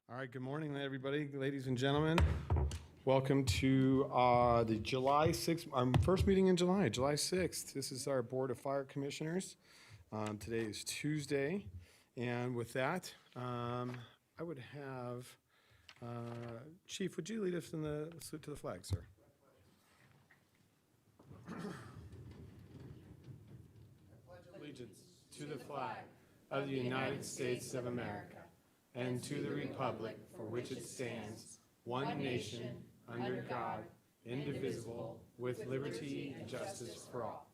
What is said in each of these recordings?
All right, good morning, everybody, ladies and gentlemen. Welcome to the July 6th, our first meeting in July 6th. This is our Board of Fire Commissioners. Today is Tuesday, and with that, I would have, Chief, would you lead us in the salute to the flag, sir? I pledge allegiance to the flag of the United States of America and to the republic for which it stands, one nation, under God, indivisible, with liberty and justice for all.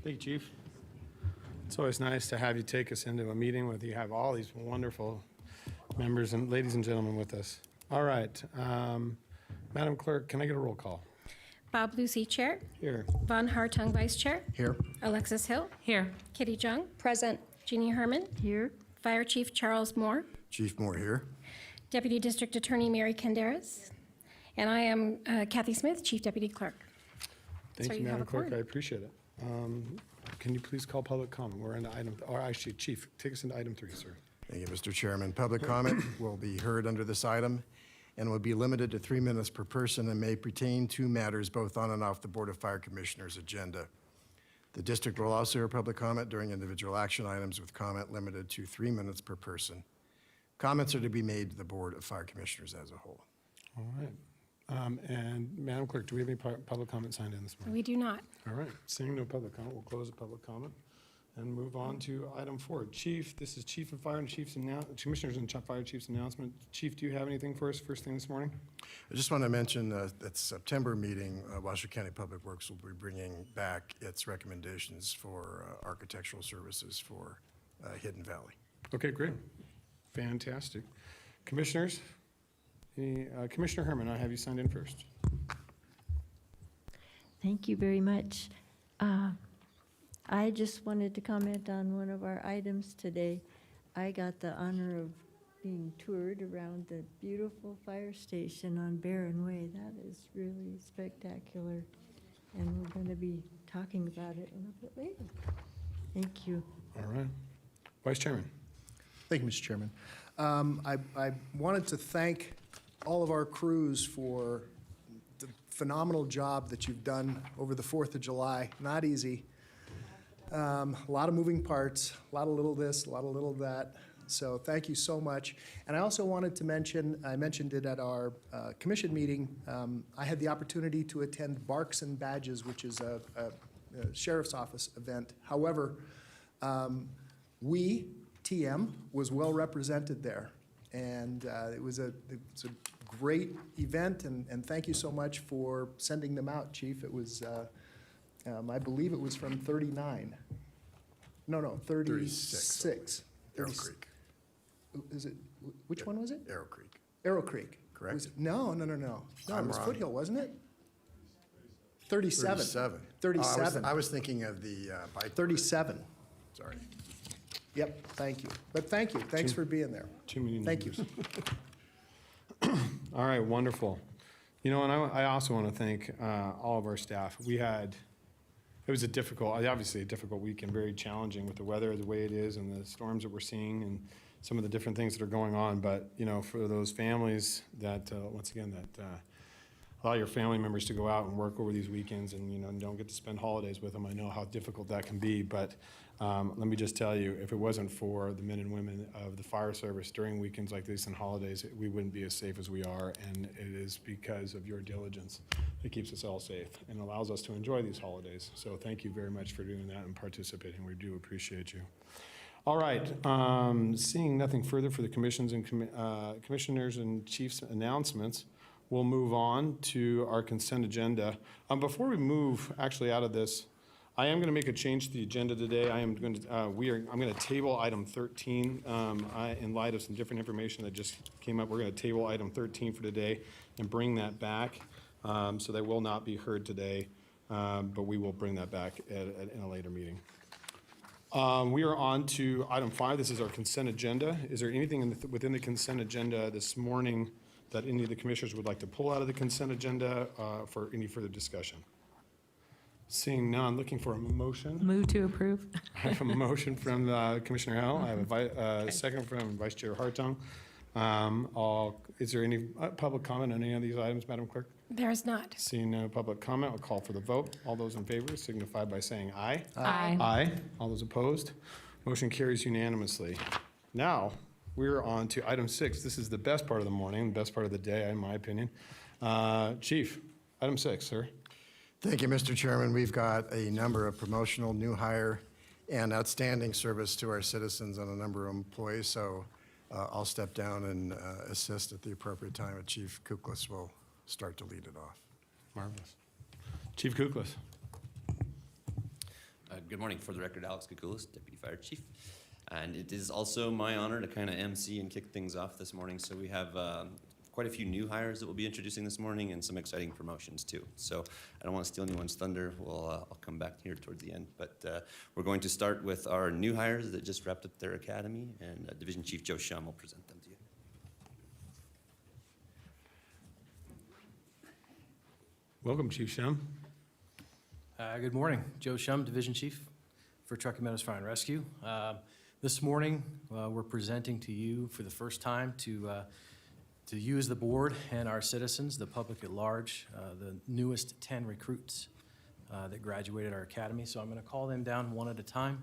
Thank you, Chief. It's always nice to have you take us into a meeting with you have all these wonderful members and ladies and gentlemen with us. All right. Madam Clerk, can I get a roll call? Bob Lucy, Chair. Here. Von Hartung, Vice Chair. Here. Alexis Hill. Here. Kitty Jung. Present. Jeannie Herman. Here. Fire Chief Charles Moore. Chief Moore here. Deputy District Attorney Mary Canderas. And I am Kathy Smith, Chief Deputy Clerk. Thank So you, you have Madam a Clerk. quorum. I appreciate it. Can you please call public comment? We're into item, or actually, Chief, take us into item 3, sir. Thank you, Mr. Chairman. Public comment will be heard under this item and will be limited to 3 minutes per person and may pertain to matters both on and off the Board of Fire Commissioners' agenda. The district will also hear public comment during individual action items with comment limited to 3 minutes per person. Comments are to be made to the Board of Fire Commissioners as a whole. All right. And Madam Clerk, do we have any public comment signed in this morning? We do not. All right. Seeing no public comment, we'll close the public comment and move on to item 4. Chief, this is Chief of Fire and Commissioners and Fire Chief's announcement. Chief, do you have anything for us first thing this morning? I just want to mention that September meeting, Washoe County Public Works will be bringing back its recommendations for architectural services for Hidden Valley. Okay, great. Fantastic. Commissioners, Commissioner Herman, I have you signed in first. Thank you very much. I just wanted to comment on one of our items today. I got the honor of being toured around the beautiful fire station on Barron Way. That is really spectacular, and we're going to be talking about it a little bit later. Thank you. All right. Vice Chairman. Thank you, Mr. Chairman. I wanted to thank all of our crews for the phenomenal job that you've done over the 4th of July. Not easy. A lot of moving parts, a lot of little this, a lot of little that. So thank you so much. And I also wanted to mention, I mentioned it at our commission meeting, I had the opportunity to attend Barks and Badges, which is a sheriff's office event. However, TM was well represented there. And it was a great event, and thank you so much for sending them out, Chief. It was, I believe it was from 39. No, 36. Arrow Creek. Is it, which one was it? Arrow Creek. Arrow Creek. Correct. Was it, no. No, I'm it was wrong. Foothill, wasn't it? 37. 37. I was thinking of the bike. 37. Sorry. Yep, thank you. But thank you. Thanks for being there. Too many Thank you. numbers. All right, wonderful. You know, and I also want to thank all of our staff. It was obviously a difficult week and very challenging with the weather the way it is and the storms that we're seeing and some of the different things that are going on. But, you know, for those families that, once again, that allow your family members to go out and work over these weekends and, you know, don't get to spend holidays with them, I know how difficult that can be. But let me just tell you, if it wasn't for the men and women of the fire service during weekends like this and holidays, we wouldn't be as safe as we are. And it is because of your diligence that keeps us all safe and allows us to enjoy these holidays. So thank you very much for doing that and participating. We do appreciate you. All right. Seeing nothing further for the commissions and commissioners and chiefs announcements, we'll move on to our consent agenda. Before we move actually out of this, I am going to make a change to the agenda today. I'm going to table item 13 in light of some different information that just came up. We're going to table item 13 for today and bring that back. So they will not be heard today, but we will bring that back in a later meeting. We are on to item 5. This is our consent agenda. Is there anything within the consent agenda this morning that any of the commissioners would like to pull out of the consent agenda for any further discussion? Seeing none, looking for a motion. Move to approve. I have a motion from Commissioner Howell. I have a second from Vice Chair Hartung. Is there any public comment on any of these items, Madam Clerk? There is not. Seeing no public comment, I'll call for the vote. All those in favor signify by saying aye. Aye. Aye. All those opposed? Motion carries unanimously. Now, we're on to item 6. This is the best part of the morning, the best part of the day, in my opinion. Chief, item 6, sir. Thank you, Mr. Chairman. We've got a number of promotional, new hire, and outstanding service to our citizens on a number of employees, so I'll step down and assist at the appropriate time, and Chief Kuklas will start to lead it off. Marvelous. Chief Kuklas. Good morning. For the record, Alex Kukulis, Deputy Fire Chief. And it is also my honor to kind of MC and kick things off this morning. So we have quite a few new hires that we'll be introducing this morning and some exciting promotions too. So I don't want to steal anyone's thunder. I'll come back here towards the end. But we're going to start with our new hires that just wrapped up their academy, and Division Chief Joe Shum will present them to you. Welcome, Chief Shum. Good morning. Joe Shum, Division Chief for Truckee Meadows Fire and Rescue. This morning, we're presenting to you for the first time to you as the board and our citizens, the public at large, the newest 10 recruits that graduated our academy. So I'm going to call them down one at a time.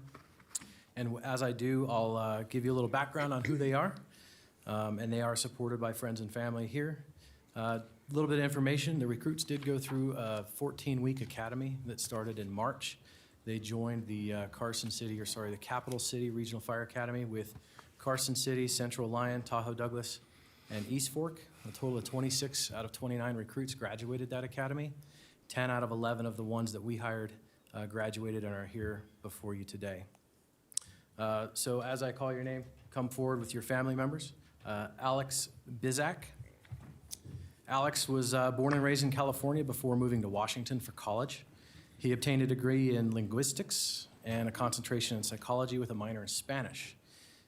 And as I do, I'll give you a little background on who they are. And they are supported by friends and family here. A little bit of information, the recruits did go through a 14-week academy that started in March. They joined the the Capital City Regional Fire Academy with Carson City, Central Lyon, Tahoe Douglas, and East Fork. A total of 26 out of 29 recruits graduated that academy. 10 out of 11 of the ones that we hired graduated and are here before you today. So as I call your name, come forward with your family members. Alex Bizac. Alex was born and raised in California before moving to Washington for college. He obtained a degree in linguistics and a concentration in psychology with a minor in Spanish.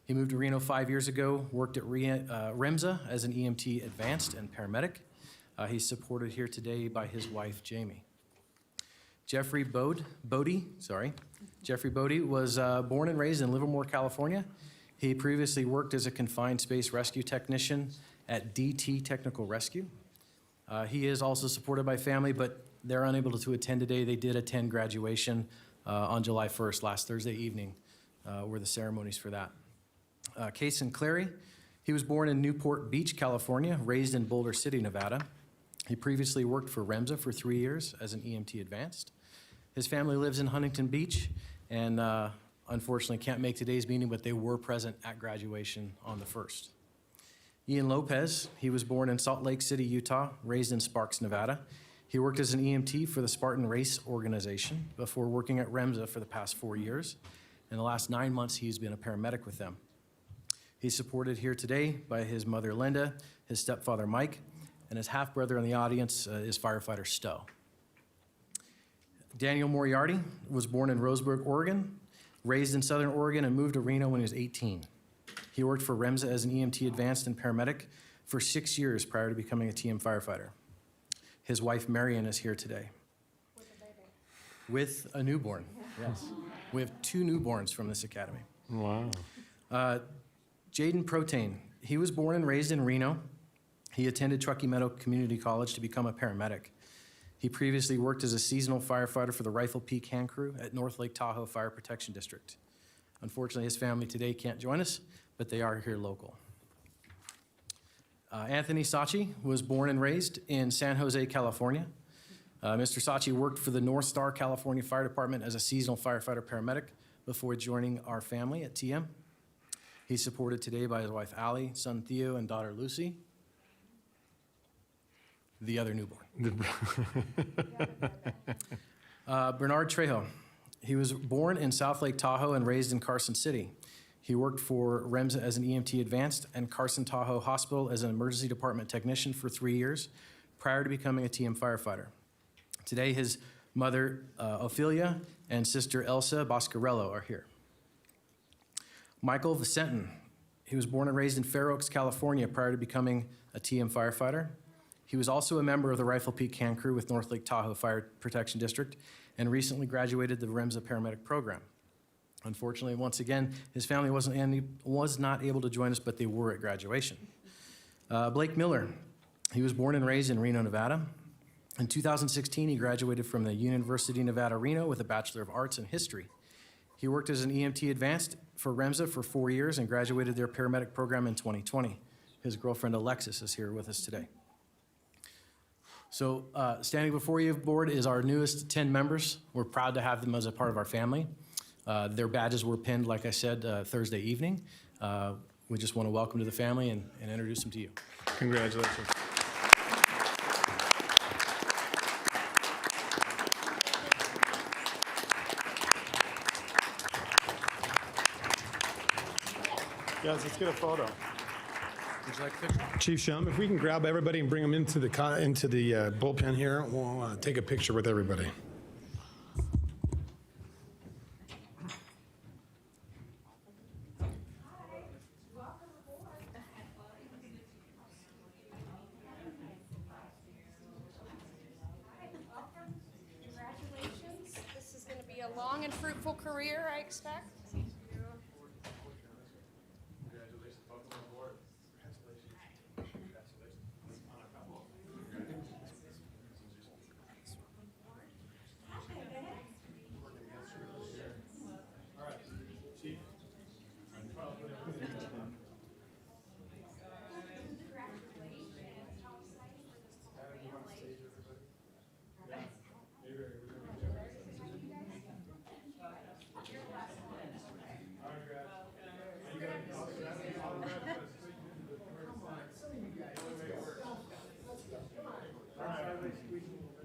He moved to Reno 5 years ago, worked at REMSA as an EMT advanced and paramedic. He's supported here today by his wife, Jamie. Jeffrey Bodie was born and raised in Livermore, California. He previously worked as a confined space rescue technician at DT Technical Rescue. He is also supported by family, but they're unable to attend today. They did attend graduation on July 1st, last Thursday evening, were the ceremonies for that. Case and Clary, he was born in Newport Beach, California, raised in Boulder City, Nevada. He previously worked for REMSA for 3 years as an EMT advanced. His family lives in Huntington Beach and unfortunately can't make today's meeting, but they were present at graduation on the 1st. Ian Lopez, he was born in Salt Lake City, Utah, raised in Sparks, Nevada. He worked as an EMT for the Spartan Race Organization before working at REMSA for the past 4 years. In the last 9 months, he's been a paramedic with them. He's supported here today by his mother, Linda, his stepfather, Mike, and his half-brother in the audience is Firefighter Stowe. Daniel Moriarty was born in Roseburg, Oregon, raised in Southern Oregon, and moved to Reno when he was 18. He worked for REMSA as an EMT advanced and paramedic for 6 years prior to becoming a TM firefighter. His wife, Marion, is here today. With a newborn, yes. We have 2 newborns from this academy. Wow. Jaden Protein, he was born and raised in Reno. He attended Truckee Meadow Community College to become a paramedic. He previously worked as a seasonal firefighter for the Rifle Peak Hand Crew at North Lake Tahoe Fire Protection District. Unfortunately, his family today can't join us, but they are here local. Anthony Sachi was born and raised in San Jose, California. Mr. Sachi worked for the North Star, California Fire Department as a seasonal firefighter paramedic before joining our family at TM. He's supported today by his wife, Allie, son Theo, and daughter, Lucy, the other newborn. Bernard Trejo. He was born in South Lake Tahoe and raised in Carson City. He worked for REMSA as an EMT advanced and Carson Tahoe Hospital as an emergency department technician for 3 years prior to becoming a TM firefighter. Today, his mother, Ophelia, and sister, Elsa Boscarello, are here. Michael Vicentin. He was born and raised in Fair Oaks, California prior to becoming a TM firefighter. He was also a member of the Rifle Peak Hand Crew with North Lake Tahoe Fire Protection District and recently graduated the REMSA paramedic program. Unfortunately, once again, his family was not able to join us, but they were at graduation. Blake Miller, he was born and raised in Reno, Nevada. In 2016, he graduated from the University of Nevada, Reno with a Bachelor of Arts in History. He worked as an EMT advanced for REMSA for 4 years and graduated their paramedic program in 2020. His girlfriend, Alexis, is here with us today. So standing before you, board, is our newest 10 members. We're proud to have them as a part of our family. Their badges were pinned, like I said, Thursday evening. We just want to welcome to the family and introduce them to you. Congratulations. Yes, let's get a photo. Would you like a picture? Chief Shum, if we can grab everybody and bring them into the bullpen here, we'll take a picture with everybody. Congratulations. This is going to be a long and fruitful career, I expect.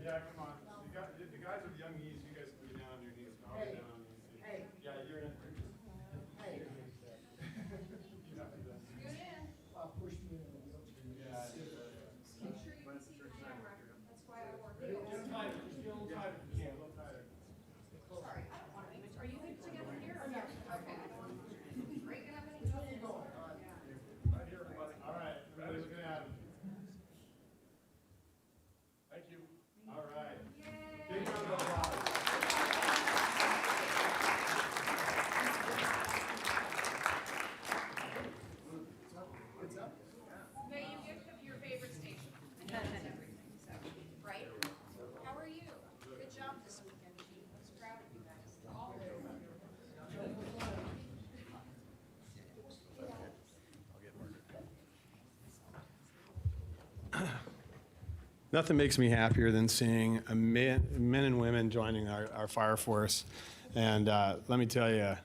Yeah, come on. The guys with the young knees, you guys can get down on your knees. I'll get down on your knees. Yeah, you're in. Hey. Push me in a wheelchair. Yeah. Make sure you can see the camera. That's why I work Get a little tighter, just get a little tighter. Yeah, a little tighter. Sorry, I don't want to be. Are you good together here or no? Okay, I don't want to break it up any more. Right here, everybody. All right, everybody looking at him. Thank you. All right. Big round of applause. May you get your favorite station. That's everything, so, right? How are you? Good job this weekend, Chief. I was proud of you guys. All of you. Nothing makes me happier than seeing men and women joining our fire force. And let me tell you,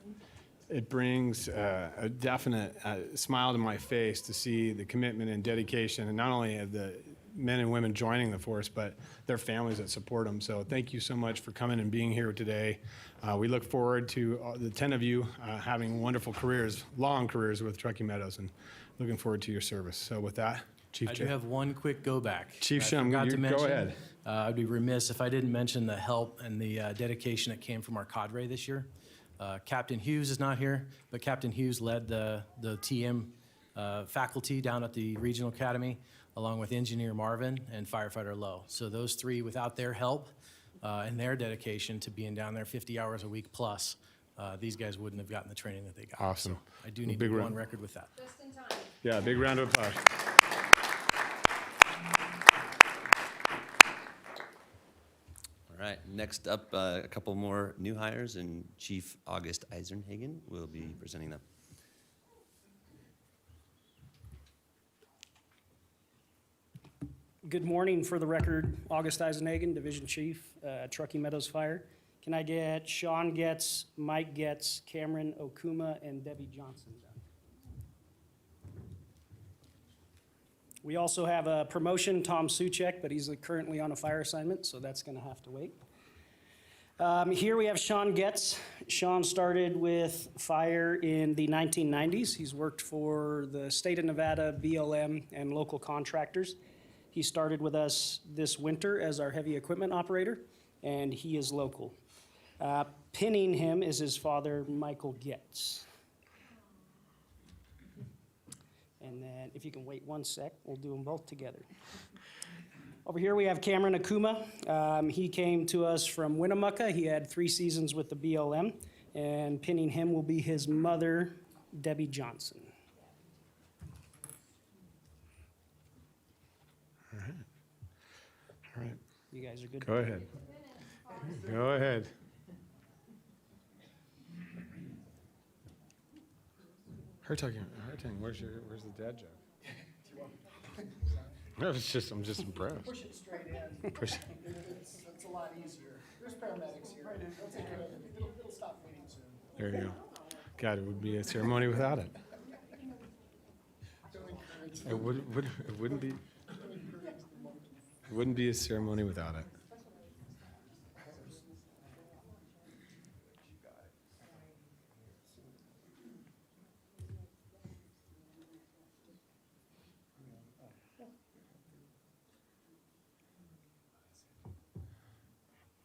it brings a definite smile to my face to see the commitment and dedication, and not only of the men and women joining the force, but their families that support them. So thank you so much for coming and being here today. We look forward to the 10 of you having wonderful careers, long careers with Truckee Meadows, and looking forward to your service. So with that, Chief I Jay. do have one quick go back. Chief I Shum, forgot you to go mention, ahead. I'd be remiss if I didn't mention the help and the dedication that came from our cadre this year. Captain Hughes is not here, but Captain Hughes led the TM faculty down at the Regional Academy, along with Engineer Marvin and Firefighter Lowe. So those three, without their help and their dedication to being down there 50 hours a week plus, these guys wouldn't have gotten the training that they got. Awesome. So I do need Big to go round. on record with that. Just in time. Yeah, big round of applause. All right, next up, a couple more new hires, and Chief August Eisenhagen will be presenting them. Good morning. For the record, August Eisenhagen, Division Chief, Truckee Meadows Fire. Can I get Sean Getz, Mike Getz, Cameron Okuma, and Debbie Johnson done? We also have a promotion, Tom Suchek, but he's currently on a fire assignment, so that's going to have to wait. Here we have Sean Getz. Sean started with fire in the 1990s. He's worked for the state of Nevada, BLM, and local contractors. He started with us this winter as our heavy equipment operator, and he is local. Pinning him is his father, Michael Getz. And then if you can wait one sec, we'll do them both together. Over here, we have Cameron Akuma. He came to us from Winnemucca. He had 3 seasons with the BLM, and pinning him will be his mother, Debbie Johnson. All right, You guys are good? go ahead. Go ahead. Her talking, where's the dad joke? No, I'm just impressed. Push it straight in. Push- It's a lot easier. There's paramedics here. They'll take care of it. It'll stop bleeding soon. There you go. God, it would be a ceremony without it. It wouldn't be a ceremony without it.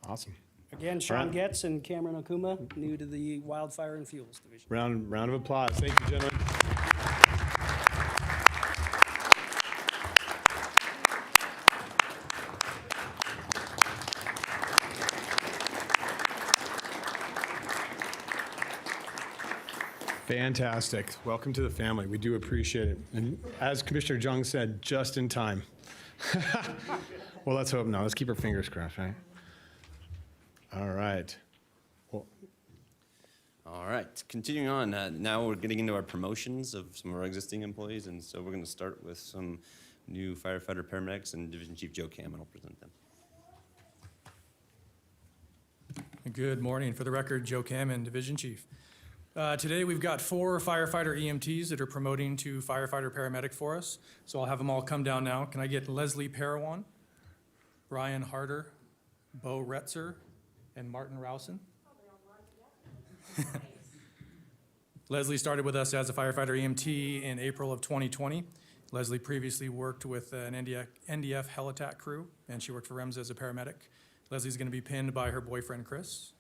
Awesome. Again, Sean Getz and Cameron Akuma, new to the Wildfire and Fuels Division. Round of applause. Thank you, gentlemen. Fantastic. Welcome to the family. We do appreciate it. And as Commissioner Jung said, just in time. Well, let's hope not. Let's keep our fingers crossed, right? All right. Well, All right, continuing on, now we're getting into our promotions of some of our existing employees, and so we're going to start with some new firefighter paramedics, and Division Chief Joe Cameron will present them. Good morning. For the record, Joe Cameron, Division Chief. Today we've got 4 firefighter EMTs that are promoting to firefighter paramedic for us. So I'll have them all come down now. Can I get Leslie Parawan, Brian Harder, Bo Retzer, and Martin Rowson? Leslie started with us as a firefighter EMT in April of 2020. Leslie previously worked with an NDF hell attack crew, and she worked for REMS as a paramedic. Leslie's going to be pinned by her boyfriend, Chris.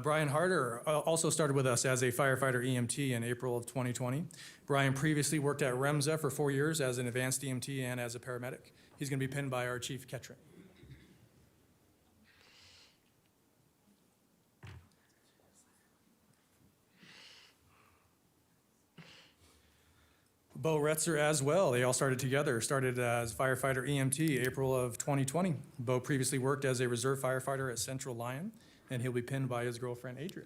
Brian Harder also started with us as a firefighter EMT in April of 2020. Brian previously worked at REMSA for 4 years as an advanced EMT and as a paramedic. He's going to be pinned by our Chief Ketrin. Bo Retzer as well. They all started together, started as firefighter EMT April of 2020. Bo previously worked as a reserve firefighter at Central Lyon, and he'll be pinned by his girlfriend, Adria.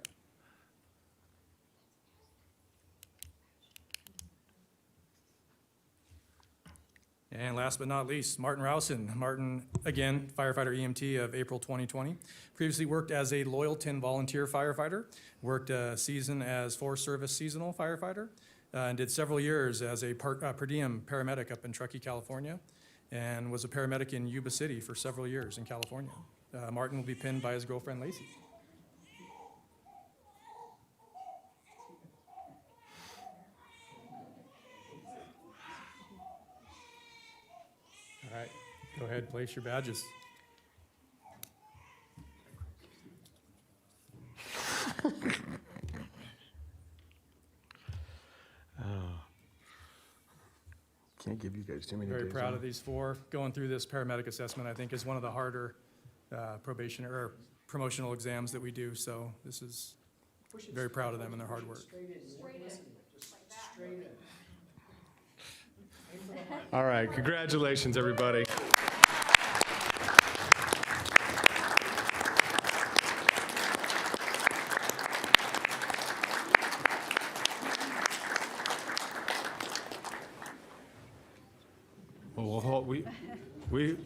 And last but not least, Martin Rowson. Martin, again, firefighter EMT of April 2020. Previously worked as a Loyalton volunteer firefighter, worked a season as Forest Service seasonal firefighter, and did several years as a per diem paramedic up in Truckee, California, and was a paramedic in Yuba City for several years in California. Martin will be pinned by his girlfriend, Lacey. All right, go ahead, place your badges. can't give you guys too many Very days proud off. of these 4. Going through this paramedic assessment, I think, is one of the harder probation or promotional exams that we do. So this is very proud of them and their hard work. All right, congratulations, everybody. Well,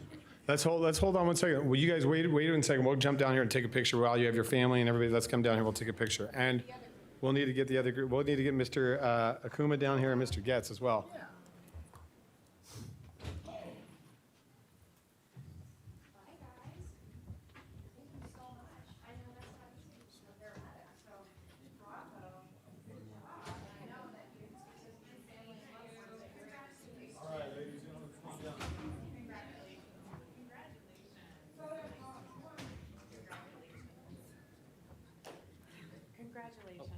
let's hold on one second. Will you guys wait 1 second? We'll jump down here and take a picture while you have your family and everybody. Let's come down here. We'll take a picture. And we'll need to get the other group. We'll need to get Mr. Akuma down here and Mr. Getz as well. Congratulations.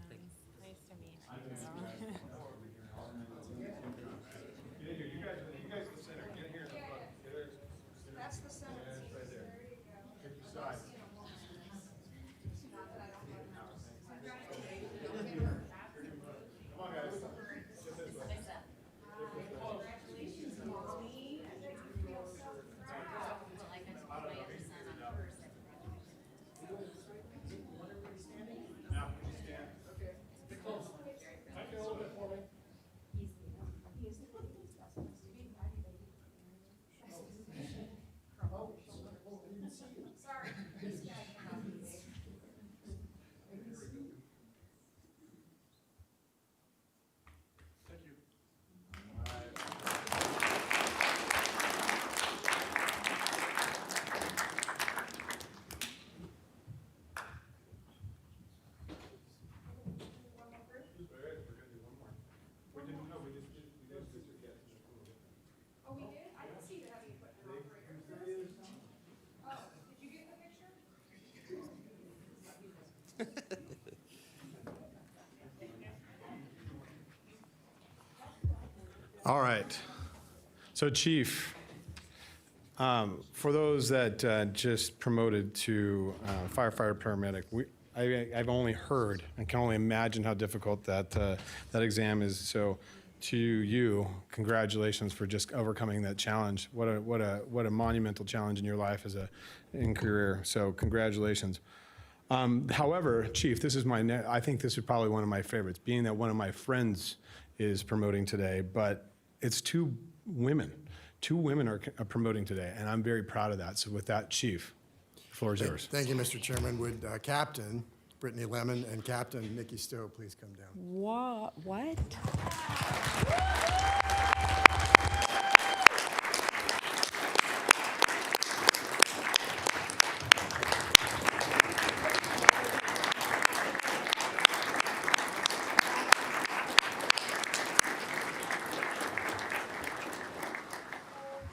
All right. So Chief, for those that just promoted to firefighter paramedic, I've only heard and can only imagine how difficult that exam is. So to you, congratulations for just overcoming that challenge. What a monumental challenge in your life in career. So congratulations. However, Chief, this is I think this is probably one of my favorites, being that one of my friends is promoting today, but it's two women. Two women are promoting today, and I'm very proud of that. So with that, Chief, the floor is yours. Thank you, Mr. Chairman. Would Captain Brittany Lemon and Captain Nikki Stowe please come down? What?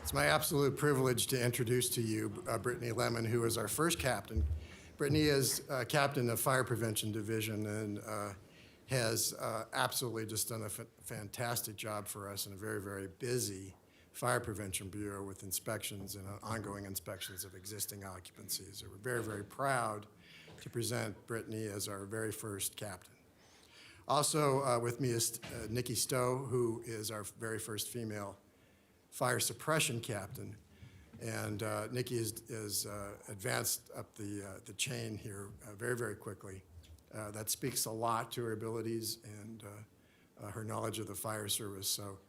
It's my absolute privilege to introduce to you Brittany Lemon, who is our first captain. Brittany is captain of Fire Prevention Division and has absolutely just done a fantastic job for us in a very, very busy Fire Prevention Bureau with inspections and ongoing inspections of existing occupancies. So we're very, very proud to present Brittany as our very first captain. Also with me is Nikki Stowe, who is our very first female fire suppression captain, and Nikki is advanced up the chain here very, very quickly. That speaks a lot to her abilities and her knowledge of the fire service. So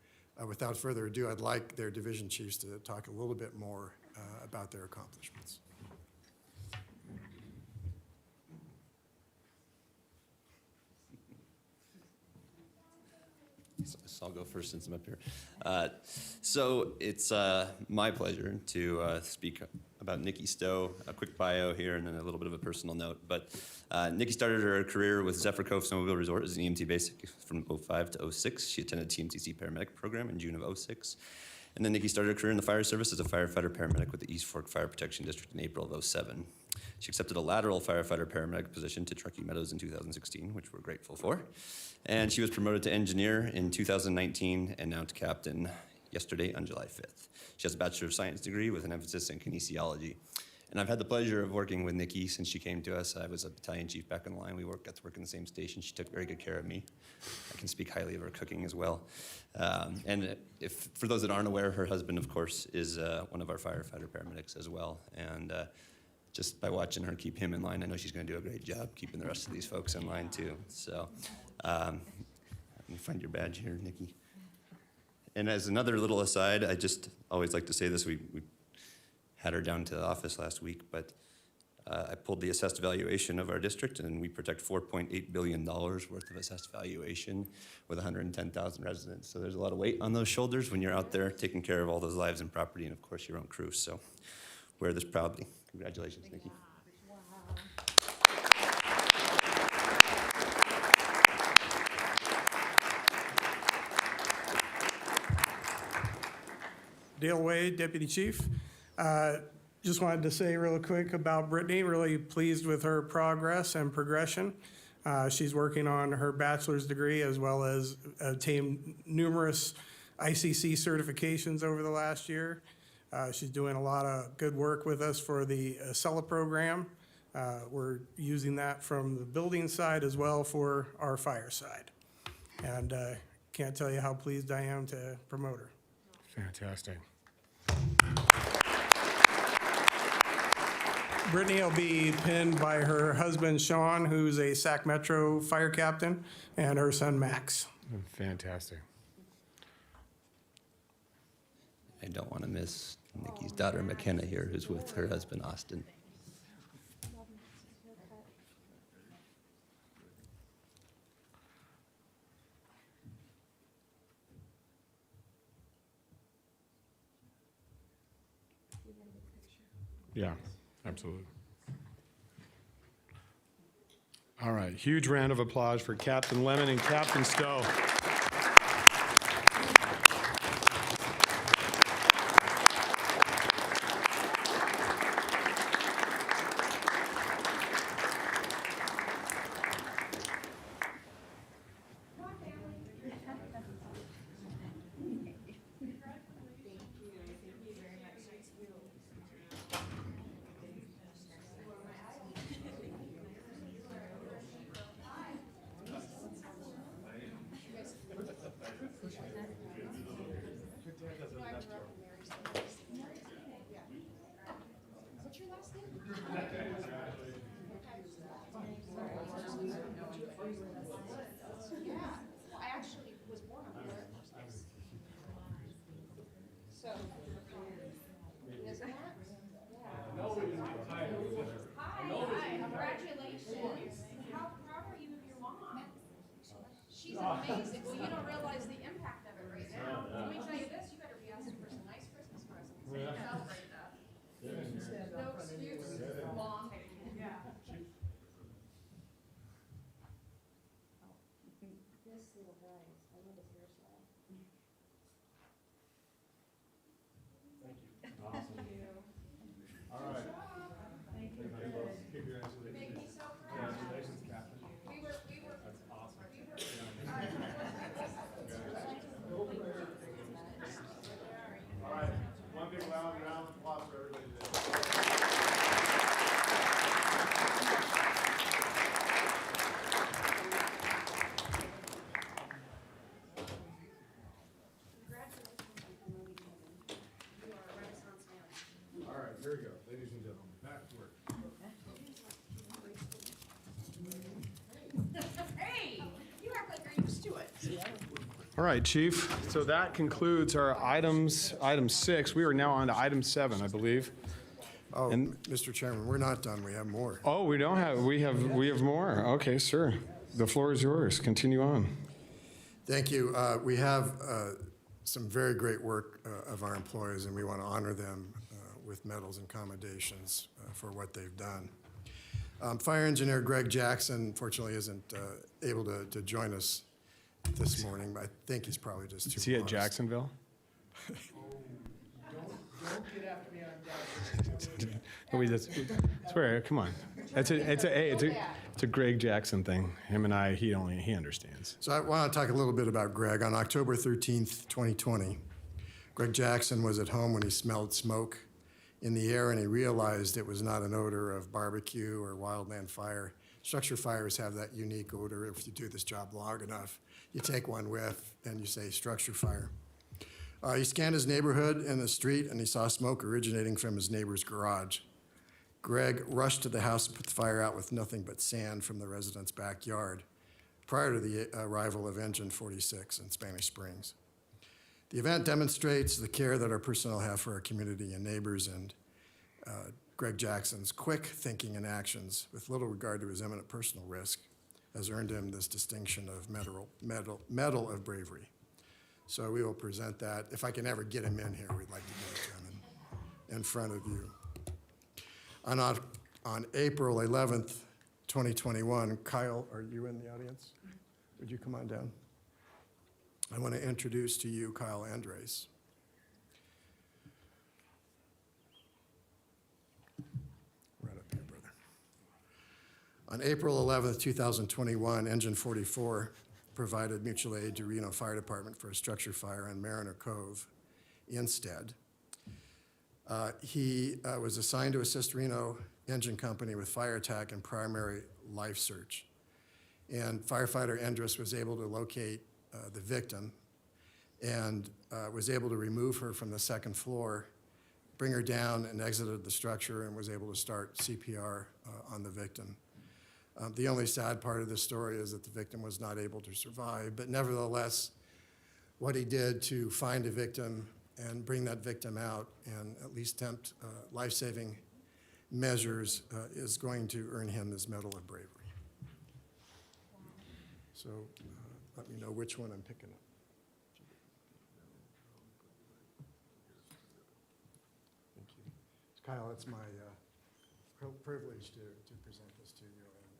without further ado, I'd like their division chiefs to talk a little bit more about their accomplishments. So I'll go first since I'm up here. So it's my pleasure to speak about Nikki Stowe, a quick bio here and then a little bit of a personal note. But Nikki started her career with Zephyr Cove Snowmobile Resort as an EMT basic from 05 to 06. She attended TMTC paramedic program in June of 06. And then Nikki started her career in the fire service as a firefighter paramedic with the East Fork Fire Protection District in April of 07. She accepted a lateral firefighter paramedic position to Truckee Meadows in 2016, which we're grateful for. And she was promoted to engineer in 2019 and now to captain yesterday on July 5th. She has a Bachelor of Science degree with an emphasis in kinesiology. And I've had the pleasure of working with Nikki since she came to us. I was a battalion chief back in the line. We got to work in the same station. She took very good care of me. I can speak highly of her cooking as well. And for those that aren't aware, her husband, of course, is one of our firefighter paramedics as well. And just by watching her keep him in line, I know she's going to do a great job keeping the rest of these folks in line too. So let me find your badge here, Nikki. And as another little aside, I just always like to say this. We had her down to the office last week, but I pulled the assessed valuation of our district, and we protect $4.8 billion worth of assessed valuation with 110,000 residents. So there's a lot of weight on those shoulders when you're out there taking care of all those lives and property, and of course your own crew. So wear this proudly. Congratulations, Nikki. Dale Wade, Deputy Chief. Just wanted to say real quick about Brittany, really pleased with her progress and progression. She's working on her bachelor's degree as well as obtained numerous ICC certifications over the last year. She's doing a lot of good work with us for the ACELA program. We're using that from the building side as well for our fire side. And can't tell you how pleased I am to promote her. Fantastic. Brittany will be pinned by her husband, Sean, who's a Sac Metro fire captain, and her son, Max. Fantastic. I don't want to miss Nikki's daughter, McKenna, here, who's with her husband, Austin. Yeah, absolutely. All right, huge round of applause for Captain Lemon and Captain Stowe. celebrate that. No excuse, Mom. Yeah. This little guy, I love his hairstyle. All right. Make me so proud. We were. That's awesome. All right, one big round of applause for everybody today. All right, here we go, ladies and gentlemen, back to work. Hey, you act like you're used to it. All right, Chief, so that concludes our items, item 6. We are now on to item 7, I believe. Oh, And- Mr. Chairman, we're not done. We have more. Oh, we don't have, we have more. Okay, sir. The floor is yours. Continue on. Thank you. We have some very great work of our employees, and we want to honor them with medals and commendations for what they've done. Fire Engineer Greg Jackson, fortunately, isn't able to join us this morning, but I think he's probably just too Is he at honest. Jacksonville? No, we just, swear, come on. It's a Greg Jackson thing. Him and I, he understands. So I want to talk a little bit about Greg. On October 13th, 2020, Greg Jackson was at home when he smelled smoke in the air, and he realized it was not an odor of barbecue or wildland fire. Structure fires have that unique odor. If you do this job long enough, you take one whiff and you say structure fire. He scanned his neighborhood and the street, and he saw smoke originating from his neighbor's garage. Greg rushed to the house and put the fire out with nothing but sand from the resident's backyard prior to the arrival of Engine 46 in Spanish Springs. The event demonstrates the care that our personnel have for our community and neighbors, and Greg Jackson's quick thinking and actions with little regard to his imminent personal risk has earned him this distinction of Medal of Bravery. So we will present that. If I can ever get him in here, we'd like to get it to him in front of you. On April 11th, 2021, Kyle, are you in the audience? Would you come on down? I want to introduce to you Kyle Andres. Right up here, brother. On April 11th, 2021, Engine 44 provided mutual aid to Reno Fire Department for a structure fire on Mariner Cove instead. He was assigned to assist Reno Engine Company with fire attack and primary life search. And firefighter Andres was able to locate the victim and was able to remove her from the second floor, bring her down, and exited the structure and was able to start CPR on the victim. The only sad part of this story is that the victim was not able to survive, but nevertheless, what he did to find a victim and bring that victim out and at least attempt life-saving measures is going to earn him this Medal of Bravery. So let me know which one I'm picking up. Thank you. Kyle, it's my privilege to present this to you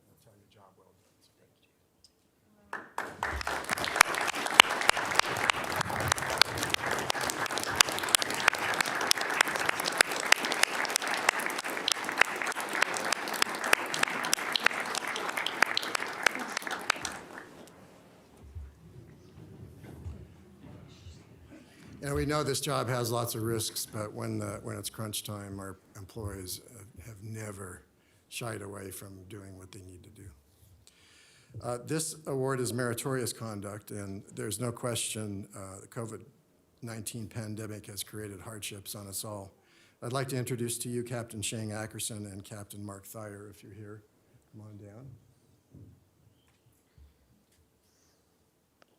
and tell you job well done. So thank you. And we know this job has lots of risks, but when it's crunch time, our employees have never shied away from doing what they need to do. This award is Meritorious Conduct, and there's no question the COVID-19 pandemic has created hardships on us all. I'd like to introduce to you Captain Shane Ackerson and Captain Mark Thayer, if you're here. Come on down.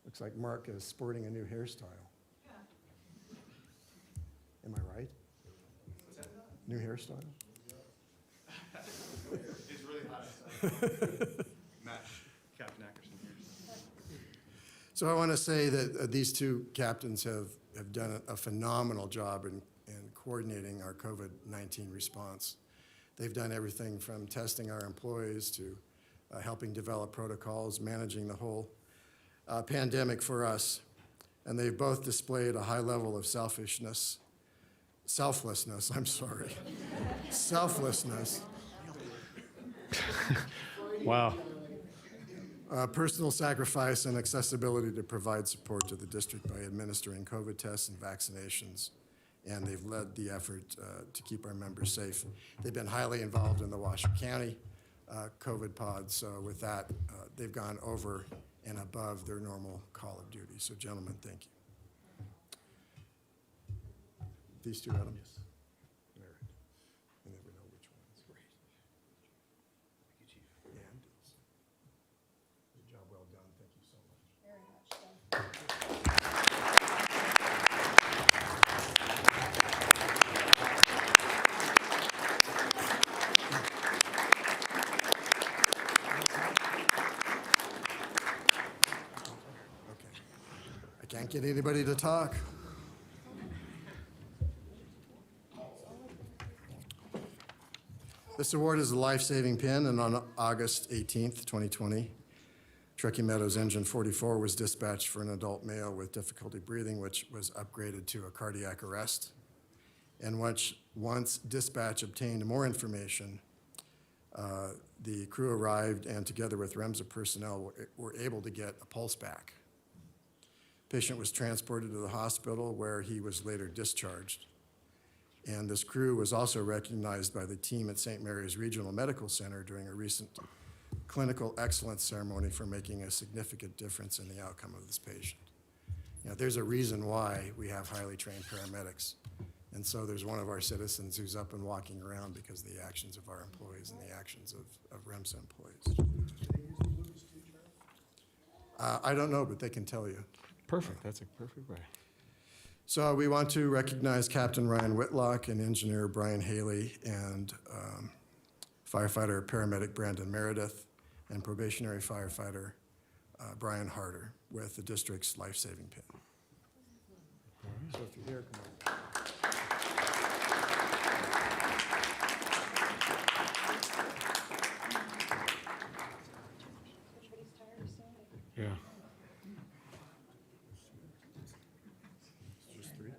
Looks like Mark is sporting a new hairstyle. Am I right? New hairstyle? It's really hot Matt, Captain Ackerson here. So I want to say that these two captains have done a phenomenal job in coordinating our COVID-19 response. They've done everything from testing our employees to helping develop protocols, managing the whole pandemic for us. And they've both displayed a high level of selflessness, Wow. Personal sacrifice and accessibility to provide support to the district by administering COVID tests and vaccinations. And they've led the effort to keep our members safe. They've been highly involved in the Washoe County COVID pod. So with that, they've gone over and above their normal call of duty. So gentlemen, thank you. These two, Adam? Yes. All right. I never know which ones. Great. Thank you, Chief. And good job, well done. Thank you so much. Very much so. Okay. I can't get anybody to talk. This award is a life-saving pin, and on August 18th, 2020, Truckee Meadows Engine 44 was dispatched for an adult male with difficulty breathing, which was upgraded to a cardiac arrest. And once dispatch obtained more information, the crew arrived and together with REMSA personnel were able to get a pulse back. Patient was transported to the hospital where he was later discharged. And this crew was also recognized by the team at St. Mary's Regional Medical Center during a recent clinical excellence ceremony for making a significant difference in the outcome of this patient. You know, there's a reason why we have highly trained paramedics. And so there's one of our citizens who's up and walking around because of the actions of our employees and the actions of REMSA employees. I don't know, but they can tell you. Perfect. That's a perfect way. So we want to recognize Captain Ryan Whitlock and Engineer Brian Haley and firefighter paramedic Brandon Meredith and probationary firefighter Brian Harder with the district's life-saving pin. So if you're here, come on. Yeah. Just three?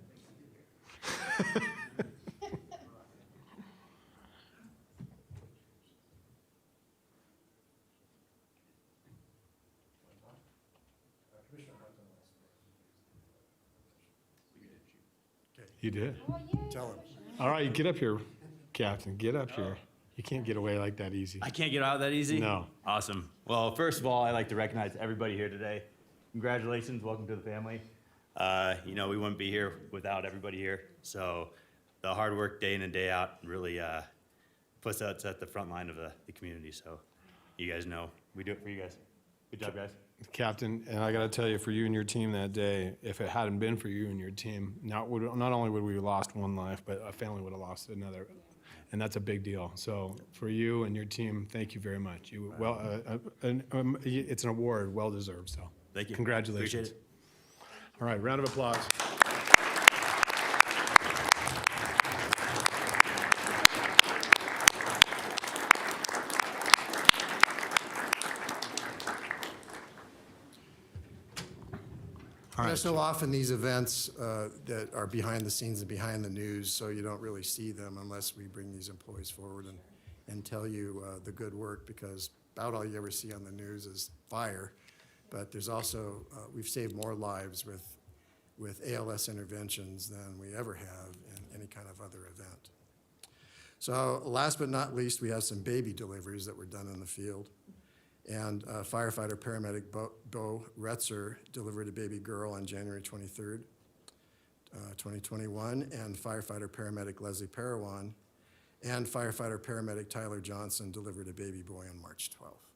You did? Tell him. All right, get up here, Captain. Get up here. You can't get away like that easy. I can't get out that easy? No. Awesome. Well, first of all, I'd like to recognize everybody here today. Congratulations, welcome to the family. You know, we wouldn't be here without everybody here. So the hard work day in and day out really puts us at the front line of the community. So you guys know, we do it for you guys. Good job, guys. Captain, and I got to tell you, for you and your team that day, if it hadn't been for you and your team, not only would we have lost one life, but a family would have lost another. And that's a big deal. So for you and your team, thank you very much. It's an award, well deserved. So Thank you. Congratulations. Appreciate it. All right, round of applause. All right. So often these events that are behind the scenes and behind the news, so you don't really see them unless we bring these employees forward and tell you the good work, because about all you ever see on the news is fire. But there's also, we've saved more lives with ALS interventions than we ever have in any kind of other event. So last but not least, we have some baby deliveries that were done in the field. And firefighter paramedic Bo Retzer delivered a baby girl on January 23rd, 2021, and firefighter paramedic Leslie Parawan and firefighter paramedic Tyler Johnson delivered a baby boy on March 12th.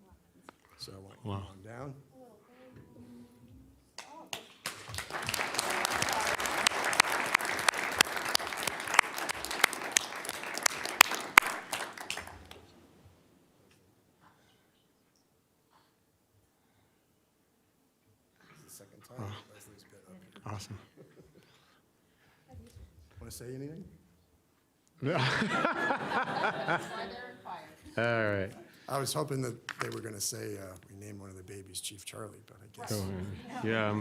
So I want you to come down. Second time Leslie's been up here. Awesome. Want to say anything? All right. I was hoping that they were going to say, we named one of the babies Chief Charlie, but I guess Yeah,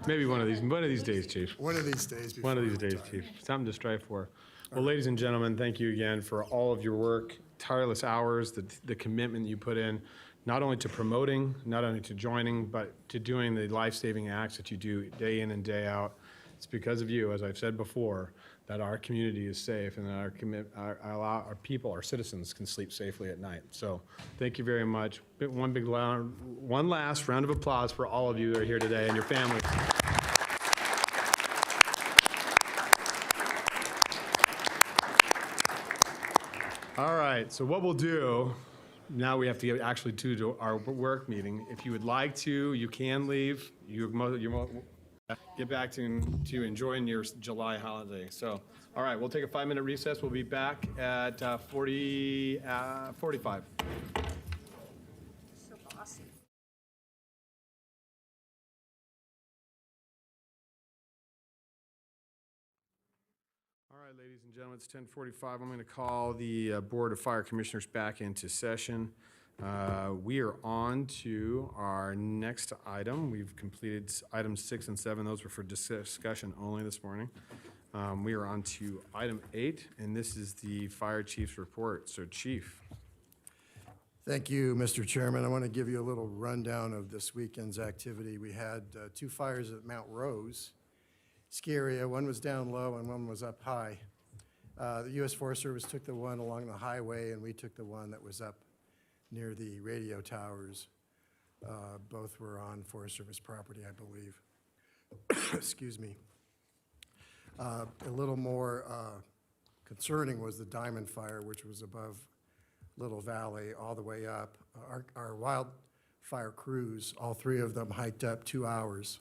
maybe one of these days, Chief. one of these days before One of these we days, retire. Chief. Something to strive for. Well, ladies and gentlemen, thank you again for all of your work, tireless hours, the commitment you put in, not only to promoting, not only to joining, but to doing the life-saving acts that you do day in and day out. It's because of you, as I've said before, that our community is safe and that our people, our citizens can sleep safely at night. So thank you very much. One last round of applause for all of you that are here today and your families. All right, so what we'll do, now we have to get actually to our work meeting. If you would like to, you can leave. Get back to enjoying your July holiday. So, all right, we'll take a 5-minute recess. We'll be back at 45. So bossy. All right, ladies and gentlemen, it's 10:45. I'm going to call the Board of Fire Commissioners back into session. We are on to our next item. We've completed items 6 and 7. Those were for discussion only this morning. We are on to item 8, and this is the fire chief's report. So, Chief. Thank you, Mr. Chairman. I want to give you a little rundown of this weekend's activity. We had 2 fires at Mount Rose ski area. One was down low and one was up high. The U.S. Forest Service took the one along the highway, and we took the one that was up near the radio towers. Both were on Forest Service property, I believe. Excuse me. A little more concerning was the Diamond Fire, which was above Little Valley all the way up. Our wildfire crews, all 3 of them hiked up 2 hours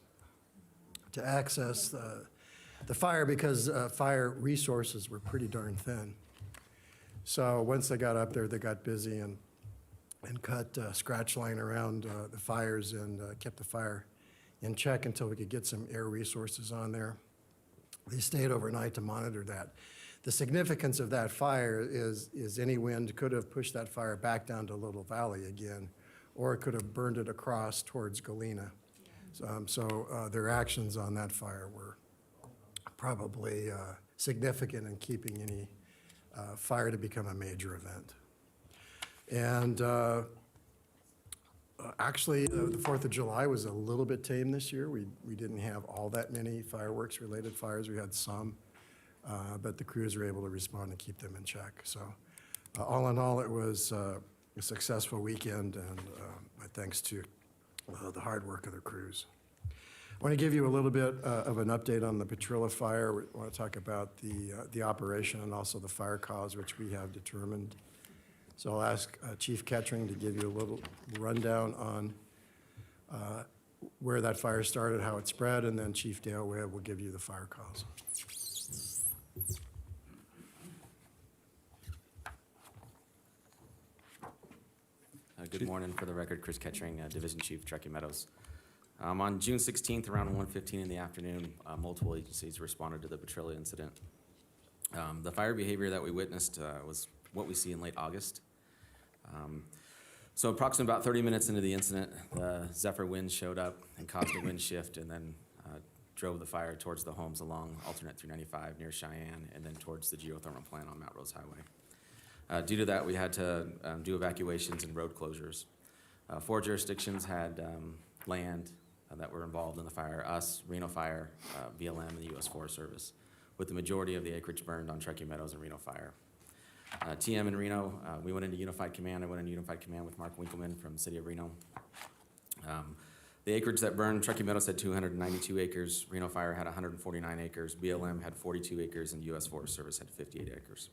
to access the fire because fire resources were pretty darn thin. So once they got up there, they got busy and cut scratch line around the fires and kept the fire in check until we could get some air resources on there. They stayed overnight to monitor that. The significance of that fire is any wind could have pushed that fire back down to Little Valley again, or it could have burned it across towards Galena. So their actions on that fire were probably significant in keeping any fire to become a major event. And actually, the 4th of July was a little bit tame this year. We didn't have all that many fireworks-related fires. We had some, but the crews were able to respond and keep them in check. So all in all, it was a successful weekend, and my thanks to the hard work of the crews. I want to give you a little bit of an update on the Petrilla fire. We want to talk about the operation and also the fire cause, which we have determined. So I'll ask Chief Kettering to give you a little rundown on where that fire started, how it spread, and then Chief Dale Webb will give you the fire cause. Good morning. For the record, Chris Kettering, Division Chief, Truckee, Meadows. On June 16th, around 1:15 in the afternoon, multiple agencies responded to the Petrilla incident. The fire behavior that we witnessed was what we see in late August. So approximately about 30 minutes into the incident, the Zephyr wind showed up and caused a wind shift and then drove the fire towards the homes along alternate 395 near Cheyenne and then towards the geothermal plant on Mount Rose Highway. Due to that, we had to do evacuations and road closures. 4 jurisdictions had land that were involved in the fire: us, Reno Fire, BLM, and the U.S. Forest Service, with the majority of the acreage burned on Truckee, Meadows, and Reno Fire. TM in Reno, we went into Unified Command. I went into Unified Command with Mark Winkleman from the City of Reno. The acreage that burned, Truckee Meadows had 292 acres, Reno Fire had 149 acres, BLM had 42 acres, and U.S. Forest Service had 58 acres.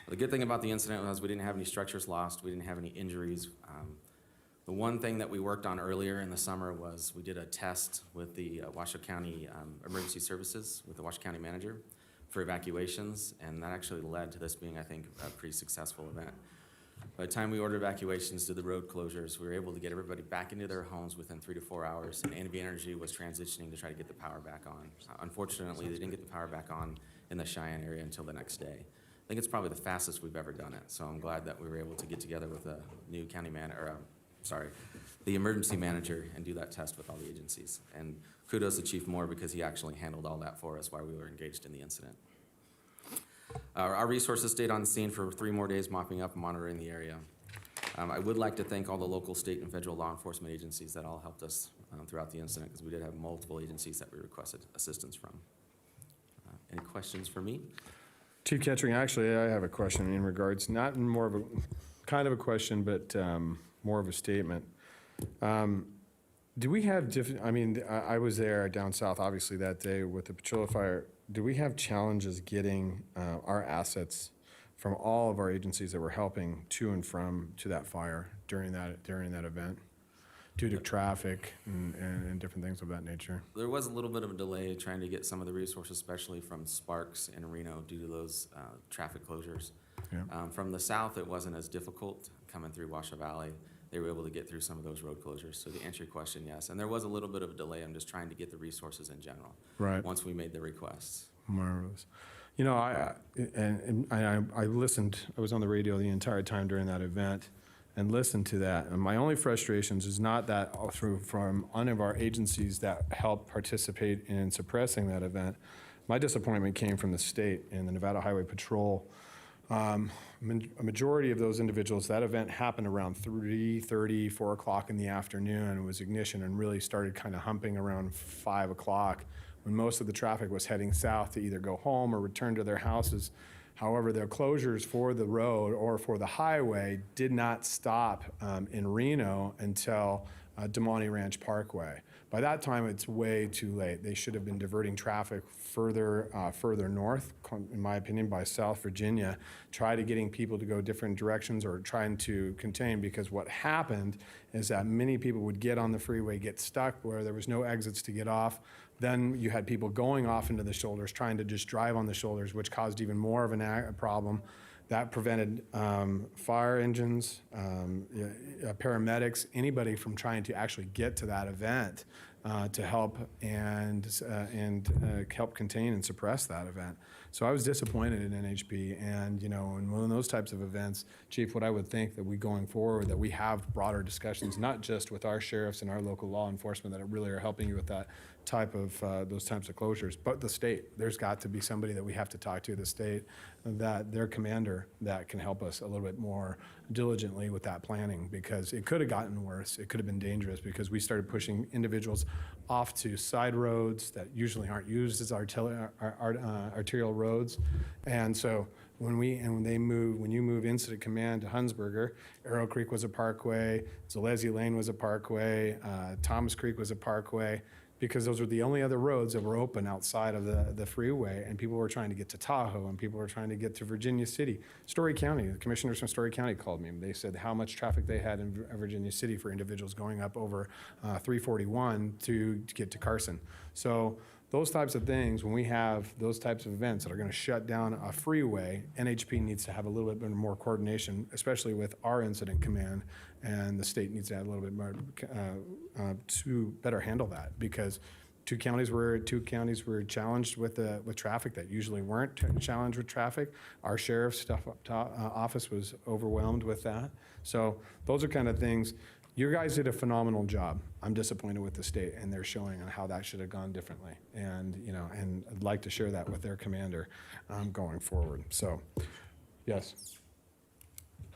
The good thing about the incident was we didn't have any structures lost, we didn't have any injuries. The one thing that we worked on earlier in the summer was we did a test with the Washoe County Emergency Services, with the Washoe County manager for evacuations, and that actually led to this being, I think, a pretty successful event. By the time we ordered evacuations, did the road closures, we were able to get everybody back into their homes within 3 to 4 hours, and NV Energy was transitioning to try to get the power back on. Unfortunately, they didn't get the power back on in the Cheyenne area until the next day. think it's probably the fastest we've ever done it. So I'm glad that we were able to get together with a new the emergency manager and do that test with all the agencies. And kudos to Chief Moore because he actually handled all that for us while we were engaged in the incident. Our resources stayed on the scene for 3 more days, mopping up and monitoring the area. I would like to thank all the local, state, and federal law enforcement agencies that all helped us throughout the incident, because we did have multiple agencies that we requested assistance from. Any questions for me? Chief Kettering, actually, I have a question in regards, not more of a, kind of a question, but more of a statement. Do we have I was there down south, obviously, that day with the Petrilla fire. Do we have challenges getting our assets from all of our agencies that were helping to and from to that fire during that event, due to traffic and different things of that nature? There was a little bit of a delay trying to get some of the resources, especially from Sparks and Reno, due to those traffic closures. Yeah. From the south, it wasn't as difficult coming through Washoe Valley. They were able to get through some of those road closures. So to answer your question, yes. And there was a little bit of a delay. I'm just trying to get the resources in general. Right. Once we made the requests. Marvelous. You know, I listened, I was on the radio the entire time during that event and listened to that. And my only frustrations is not that from any of our agencies that helped participate in suppressing that event. My disappointment came from the state and the Nevada Highway Patrol. A majority of those individuals, that event happened around 3:30, 4 o'clock in the afternoon. It was ignition and really started kind of humping around 5 o'clock, when most of the traffic was heading south to either go home or return to their houses. However, their closures for the road or for the highway did not stop in Reno until Callahan Ranch Parkway. By that time, it's way too late. They should have been diverting traffic further north, in my opinion, by South Virginia, try to getting people to go different directions or trying to contain, because what happened is that many people would get on the freeway, get stuck where there was no exits to get off. Then you had people going off into the shoulders, trying to just drive on the shoulders, which caused even more of a problem. That prevented fire engines, paramedics, anybody from trying to actually get to that event to help and help contain and suppress that event. So I was disappointed in NHP, and in one of those types of events, Chief, what I would think that we going forward, that we have broader discussions, not just with our sheriffs and our local law enforcement that really are helping you with that type of those types of closures, but the state. There's got to be somebody that we have to talk to, the state, that their commander, that can help us a little bit more diligently with that planning, because it could have gotten worse. It could have been dangerous because we started pushing individuals off to side roads that usually aren't used as arterial roads. And so when you move Incident Command to Hunsberger, Arrow Creek was a parkway, Zalesky Lane was a parkway, Thomas Creek was a parkway, because those were the only other roads that were open outside of the freeway, and people were trying to get to Tahoe, and people were trying to get to Virginia City. Story County, the commissioners from Story County called me, and they said how much traffic they had in Virginia City for individuals going up over 341 to get to Carson. So those types of things, when we have those types of events that are gonna shut down a freeway, NHP needs to have a little bit more coordination, especially with our incident command, and the state needs to have a little bit more to better handle that, because two counties were challenged with traffic that usually weren't challenged with traffic. Our sheriff's office was overwhelmed with that. So those are kind of things. You guys did a phenomenal job. I'm disappointed with the state, and they're showing on how that should have gone differently. And and I'd like to share that with their commander going forward. So, yes.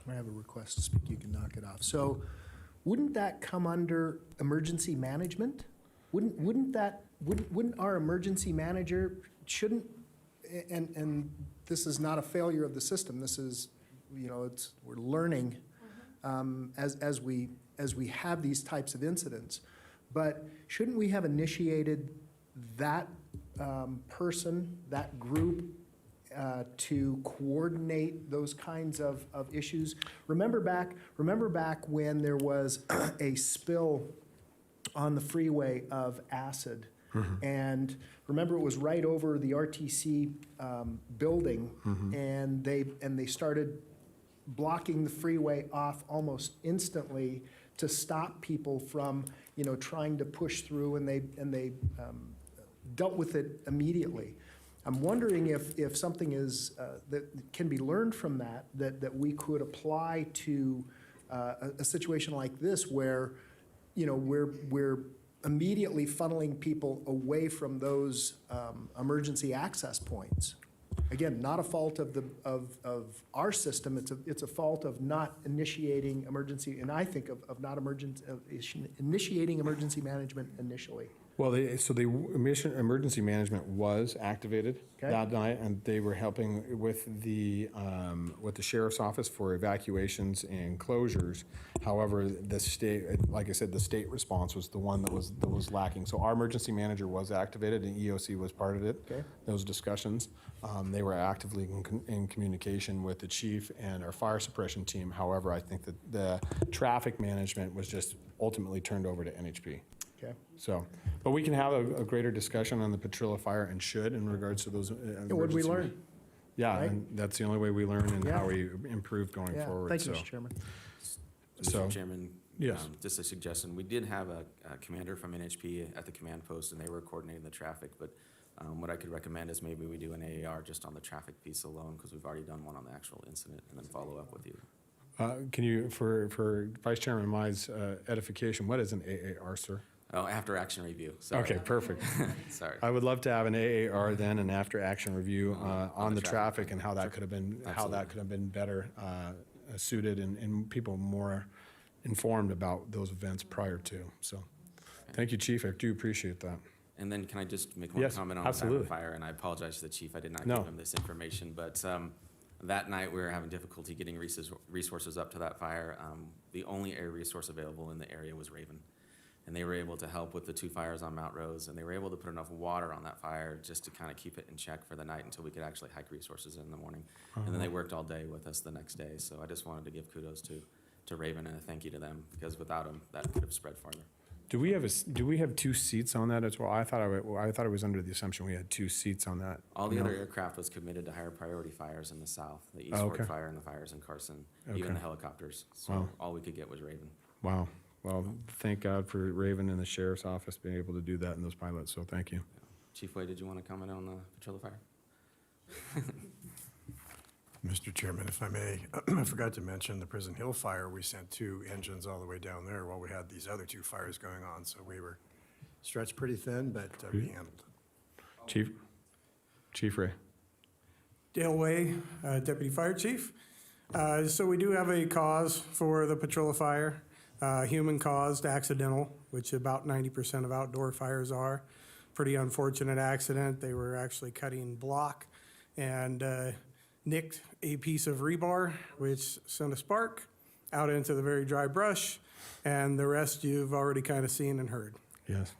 I have a request to speak. You can knock it off. So, wouldn't that come under emergency management? Wouldn't our emergency manager and this is not a failure of the system. This is, we're learning as we have these types of incidents. But shouldn't we have initiated that person, that group, to coordinate those kinds of issues? Remember back when there was a spill on the freeway of acid, and remember it was right over the RTC building, and they started blocking the freeway off almost instantly to stop people from trying to push through, and they dealt with it immediately. I'm wondering if something is, that can be learned from that we could apply to a situation like this where, you know, we're immediately funneling people away from those emergency access points. Again, not a fault of our system, it's a fault of not initiating emergency, and I think of not initiating emergency management initially. Well, so the emergency management was activated Okay. that night, and they were helping with the sheriff's office for evacuations and closures. However, the state, like I said, the state response was the one that was lacking. So our emergency manager was activated, and EOC was part of it. Okay. Those discussions, they were actively in communication with the chief and our fire suppression team. However, I think that the traffic management was just ultimately turned over to NHP. Okay. So, but we can have a greater discussion on the Petrilla fire and should in regards to those. And what did we emergency- learn? Yeah, right? and that's the only way we learn and Yeah. how we improve going Yeah, forward. thank you, so. Mr. Chairman. So- Mr. Chairman? Yes. Just a suggestion. We did have a commander from NHP at the command post, and they were coordinating the traffic, but what I could recommend is maybe we do an AAR just on the traffic piece alone, because we've already done one on the actual incident, and then follow up with you. Can you, for Vice Chairman Mai's edification, what is an AAR, sir? Oh, after action review. Sorry. Okay, perfect. Sorry. I would love to have an AAR then and after action review on the traffic and how that Sure. could have been, how Absolutely. that could have been better suited and people more informed about those events prior to. So, thank you, Chief. I do appreciate that. And then can I just make one Yes, comment on absolutely. the fire? And I apologize to the chief, I did not No. give him this information, but that night we were having difficulty getting resources up to that fire. The only air resource available in the area was Raven. And they were able to help with the 2 fires on Mount Rose, and they were able to put enough water on that fire just to kind of keep it in check for the night until we could actually hike resources in the morning. And then they worked all day with us the next day, so I just wanted to give kudos to Raven and a thank you to them, because without them, that could have spread farther. Do we have 2 seats on that as well? I thought it was under the assumption we had 2 seats on that. All the No. other aircraft was committed to higher priority fires in the south, the East Oh, Fork okay. Fire and the fires in Carson, Okay. even the helicopters. So Wow. all we could get was Raven. Wow. Well, thank God for Raven and the sheriff's office being able to do that and those pilots, so thank you. Chief Wade, did you want to comment on the Petrilla fire? Mr. Chairman, if I may, I forgot to mention the Prison Hill fire. We sent 2 engines all the way down there while we had these other 2 fires going on. So we were stretched pretty thin, but we handled it. Chief Ray. Dale Way, Deputy Fire Chief. So we do have a cause for the Petrilla fire, human-caused accidental, which about 90% of outdoor fires are. Pretty unfortunate accident. They were actually cutting block and nicked a piece of rebar, which sent a spark out into the very dry brush, and the rest you've already kind of seen and heard. Yes.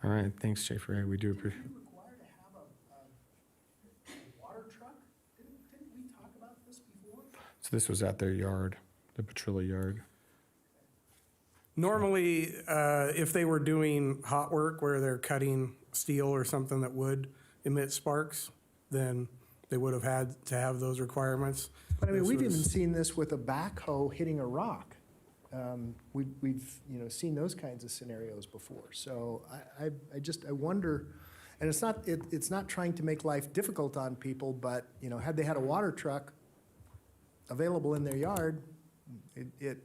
All right, thanks, Chief Ray. We do appreciate. Required to have a water truck? Didn't we talk about this before? So this was at their yard, the Petrilla yard. Normally, if they were doing hot work where they're cutting steel or something that would emit sparks, then they would have had to have those requirements. But I mean, This we've even was- seen this with a backhoe hitting a rock. We've seen those kinds of scenarios before. So I wonder, and it's not trying to make life difficult on people, but, had they had a water truck available in their yard, it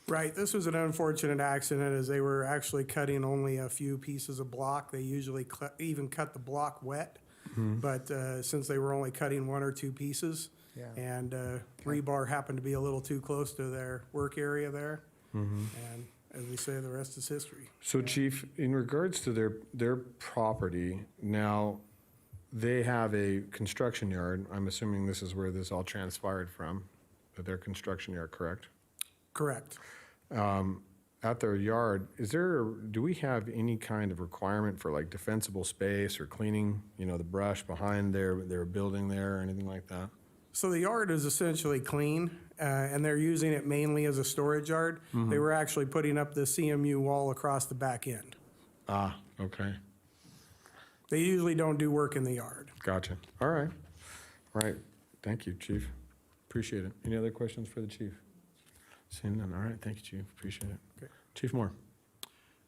Right, this was an unfortunate accident as they were actually cutting only a few pieces of block. They usually even cut the block wet, but since they were only cutting 1 or 2 pieces, Yeah. and rebar happened to be a little too close to their work area there, and as we say, the rest is history. So Chief, in regards to their property, now, they have a construction yard. I'm assuming this is where this all transpired from, their construction yard, correct? Correct. At their yard, do we have any kind of requirement for like defensible space or cleaning, the brush behind their building there or anything like that? So the yard is essentially clean, and they're using it mainly as a storage yard. They were actually putting up the CMU wall across the back end. Ah, okay, They usually don't do work in the yard. gotcha. All right, thank you, Chief. Appreciate it. Any other questions for the chief? Seeing none, all right, thank you, Chief, appreciate it. Okay. Chief Moore.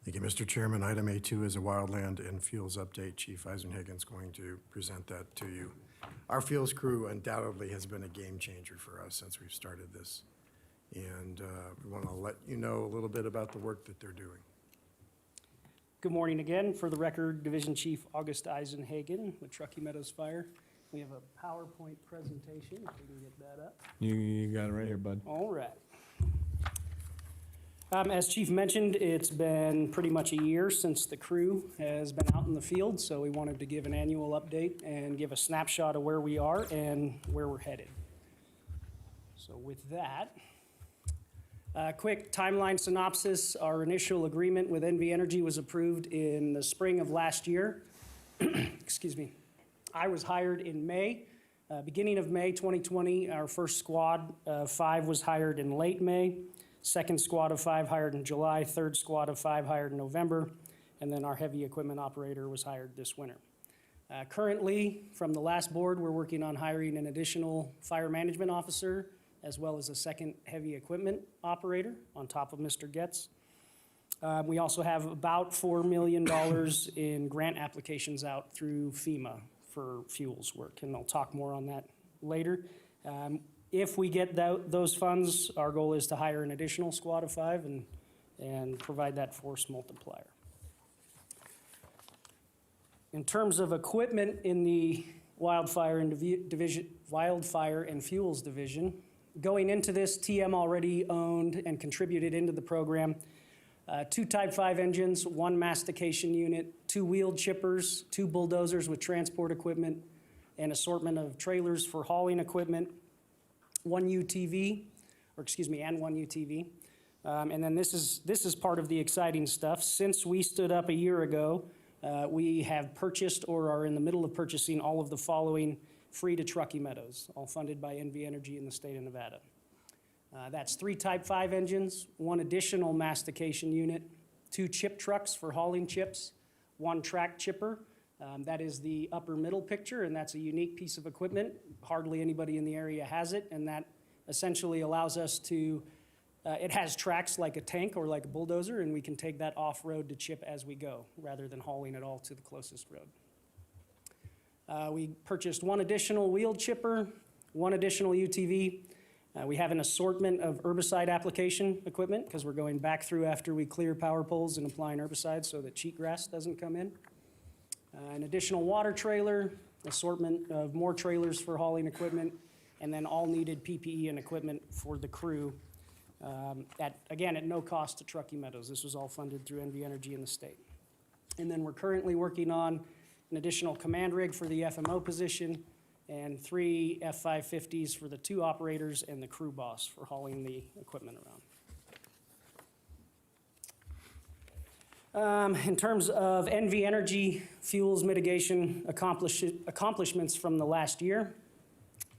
Thank you, Mr. Chairman. Item A2 is a wildland and fuels update. Chief Eisenhagen's going to present that to you. Our fuels crew undoubtedly has been a game changer for us since we've started this. And we want to let you know a little bit about the work that they're doing. Good morning again. For the record, Division Chief August Eisenhagen with Truckee Meadows Fire. We have a PowerPoint presentation, if we can get that up. You got it right here, bud. All right. As Chief mentioned, it's been pretty much a year since the crew has been out in the field, so we wanted to give an annual update and give a snapshot of where we are and where we're headed. So with that, quick timeline synopsis. Our initial agreement with NV Energy was approved in the spring of last year. Excuse me. I was hired in May, beginning of May 2020. Our first squad of 5 was hired in late May. Second squad of 5 hired in July. Third squad of 5 hired in November. And then our heavy equipment operator was hired this winter. Currently, from the last board, we're working on hiring an additional fire management officer, as well as a second heavy equipment operator on top of Mr. Getz. We also have about $4 million in grant applications out through FEMA for fuels work, and I'll talk more on that later. If we get those funds, our goal is to hire an additional squad of 5 and provide that force multiplier. In terms of equipment in the wildfire and fuels division, going into this, TM already owned and contributed into the program 2 Type 5 engines, 1 mastication unit, 2 wheeled chippers, 2 bulldozers with transport equipment, an assortment of trailers for hauling equipment, 1 UTV, and 1 UTV. And then this is part of the exciting stuff. Since we stood up a year ago, we have purchased or are in the middle of purchasing all of the following free to Truckee Meadows, all funded by NV Energy in the state of Nevada. That's 3 Type 5 engines, 1 additional mastication unit, 2 chip trucks for hauling chips, 1 track chipper. That is the upper middle picture, and that's a unique piece of equipment. Hardly anybody in the area has it, and that essentially allows us to, it has tracks like a tank or like a bulldozer, and we can take that off-road to chip as we go, rather than hauling it all to the closest road. We purchased 1 additional wheeled chipper, 1 additional UTV. We have an assortment of herbicide application equipment because we're going back through after we clear power poles and applying herbicides so that cheatgrass doesn't come in. An additional water trailer, assortment of more trailers for hauling equipment, and then all needed PPE and equipment for the crew, at no cost to Truckee Meadows. This was all funded through NV Energy in the state. And then we're currently working on an additional command rig for the FMO position, and 3 F-550s for the 2 operators and the crew boss for hauling the equipment around. In terms of NV Energy fuels mitigation accomplishments from the last year,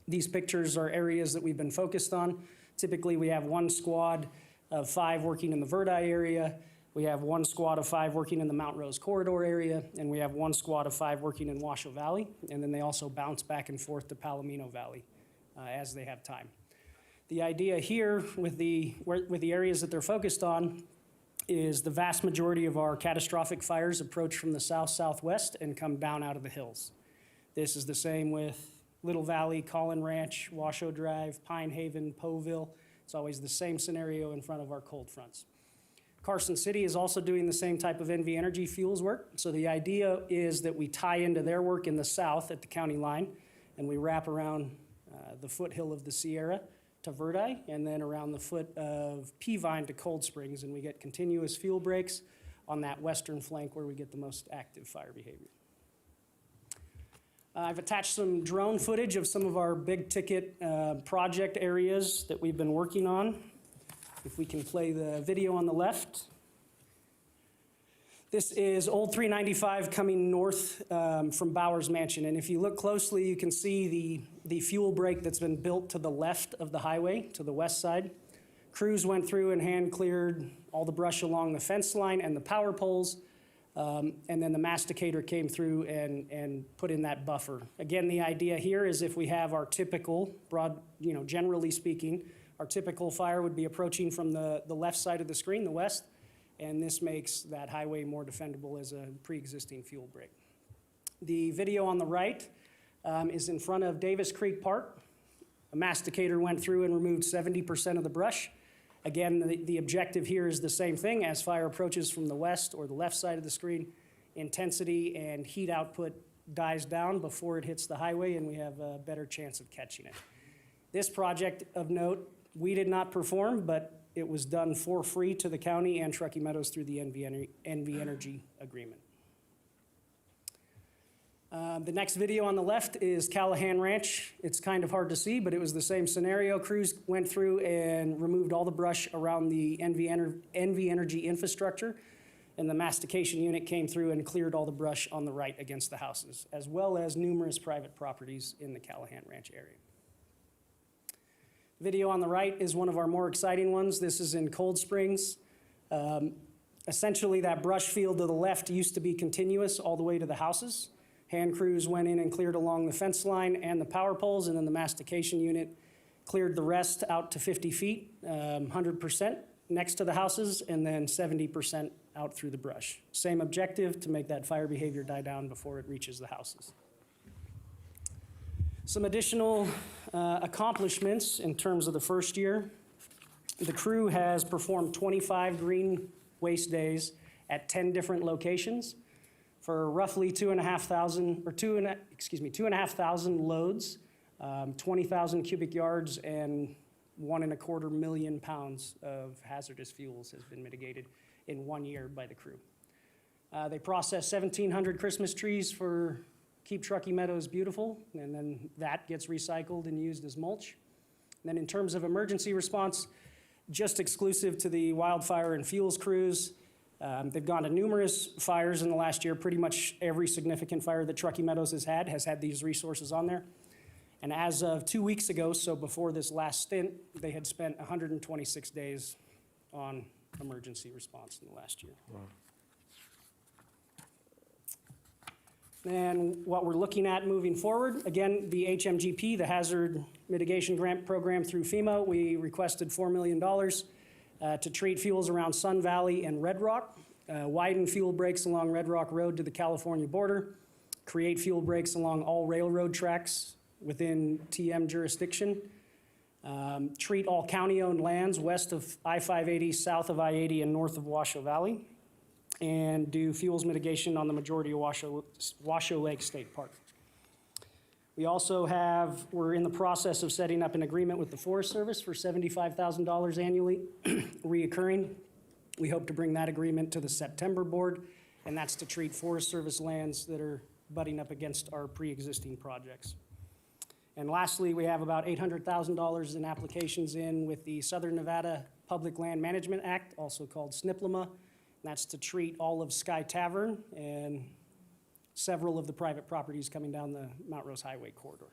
these pictures are areas that we've been focused on. Typically, we have 1 squad of 5 working in the Verdi area. We have 1 squad of 5 working in the Mount Rose corridor area, and we have 1 squad of 5 working in Washoe Valley, and then they also bounce back and forth to Palomino Valley as they have time. The idea here with the areas that they're focused on is the vast majority of our catastrophic fires approach from the south-southwest and come down out of the hills. This is the same with Little Valley, Callahan Ranch, Washoe Drive, Pine Haven, Poville. It's always the same scenario in front of our cold fronts. Carson City is also doing the same type of NV Energy fuels work. So the idea is that we tie into their work in the south at the county line, and we wrap around the foothill of the Sierra to Verdi, and then around the foot of Peavine to Cold Springs, and we get continuous fuel breaks on that western flank where we get the most active fire behavior. I've attached some drone footage of some of our big ticket project areas that we've been working on. If we can play the video on the left. This is Old 395 coming north from Bowers Mansion. And if you look closely, you can see the fuel break that's been built to the left of the highway, to the west side. Crews went through and hand cleared all the brush along the fence line and the power poles. And then the masticator came through and put in that buffer. Again, the idea here is if we have our typical, generally speaking, our typical fire would be approaching from the left side of the screen, the west, and this makes that highway more defendable as a pre-existing fuel break. The video on the right is in front of Davis Creek Park. A masticator went through and removed 70% of the brush. Again, the objective here is the same thing. As fire approaches from the west or the left side of the screen, intensity and heat output dies down before it hits the highway, and we have a better chance of catching it. This project of note, we did not perform, but it was done for free to the county and Truckee Meadows through the NV Energy agreement. The next video on the left is Callahan Ranch. It's kind of hard to see, but it was the same scenario. Crews went through and removed all the brush around the NV Energy infrastructure, and the mastication unit came through and cleared all the brush on the right against the houses, as well as numerous private properties in the Callahan Ranch area. Video on the right is one of our more exciting ones. This is in Cold Springs. Essentially, that brush field to the left used to be continuous all the way to the houses. Hand crews went in and cleared along the fence line and the power poles, and then the mastication unit cleared the rest out to 50 feet, 100% next to the houses, and then 70% out through the brush. Same objective, to make that fire behavior die down before it reaches the houses. Some additional accomplishments in terms of the first year. The crew has performed 25 green waste days at 10 different locations for roughly 2,500 loads, 20,000 cubic yards, and 1.25 million pounds of hazardous fuels has been mitigated in 1 year by the crew. They processed 1,700 Christmas trees for Keep Truckee Meadows Beautiful, and then that gets recycled and used as mulch. And then in terms of emergency response, just exclusive to the wildfire and fuels crews, they've gone to numerous fires in the last year. Pretty much every significant fire that Truckee Meadows has had these resources on there. And as of 2 weeks ago, so before this last stint, they had spent 126 days on emergency response in the last year. Wow. And what we're looking at moving forward, again, the HMGP, the Hazard Mitigation Grant Program through FEMA, we requested $4 million to treat fuels around Sun Valley and Red Rock, widen fuel breaks along Red Rock Road to the California border, create fuel breaks along all railroad tracks within TM jurisdiction, treat all county-owned lands west of I-580, south of I-80, and north of Washoe Valley, and do fuels mitigation on the majority of Washoe Lake State Park. We also we're in the process of setting up an agreement with the Forest Service for $75,000 annually, reoccurring. We hope to bring that agreement to the September board, and that's to treat Forest Service lands that are butting up against our pre-existing projects. And lastly, we have about $800,000 in applications in with the Southern Nevada Public Land Management Act, also called SNPLMA. That's to treat all of Sky Tavern and several of the private properties coming down the Mount Rose Highway corridor.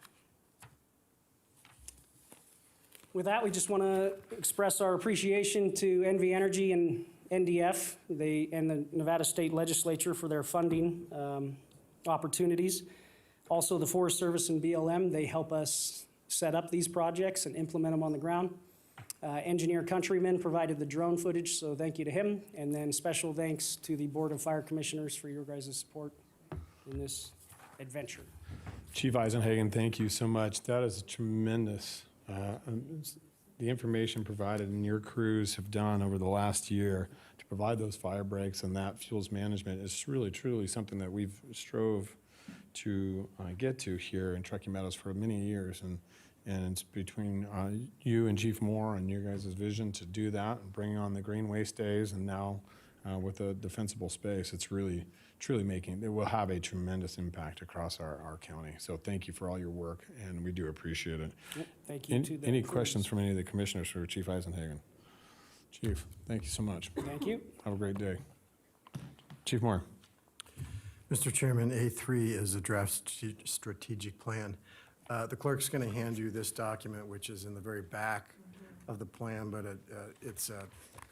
With that, we just want to express our appreciation to NV Energy and NDF and the Nevada State Legislature for their funding opportunities. Also, the Forest Service and BLM, they help us set up these projects and implement them on the ground. Engineer Countryman provided the drone footage, so thank you to him. And then special thanks to the Board of Fire Commissioners for your guys' support in this adventure. Chief Eisenhagen, thank you so much. That is tremendous. The information provided and your crews have done over the last year to provide those fire breaks and that fuels management is really, truly something that we've strove to get to here in Truckee Meadows for many years. And it's between you and Chief Moore and your guys' vision to do that and bring on the green waste days and now with a defensible space, it's really, truly it will have a tremendous impact across our county. So thank you for all your work and we do appreciate it. Yep, thank you to the Any crews. questions from any of the commissioners for Chief Eisenhagen? Chief, thank you so much. Thank you. Have a great day. Chief Moore. Mr. Chairman, A3 is a draft strategic plan. The clerk's going to hand you this document, which is in the very back of the plan, but it's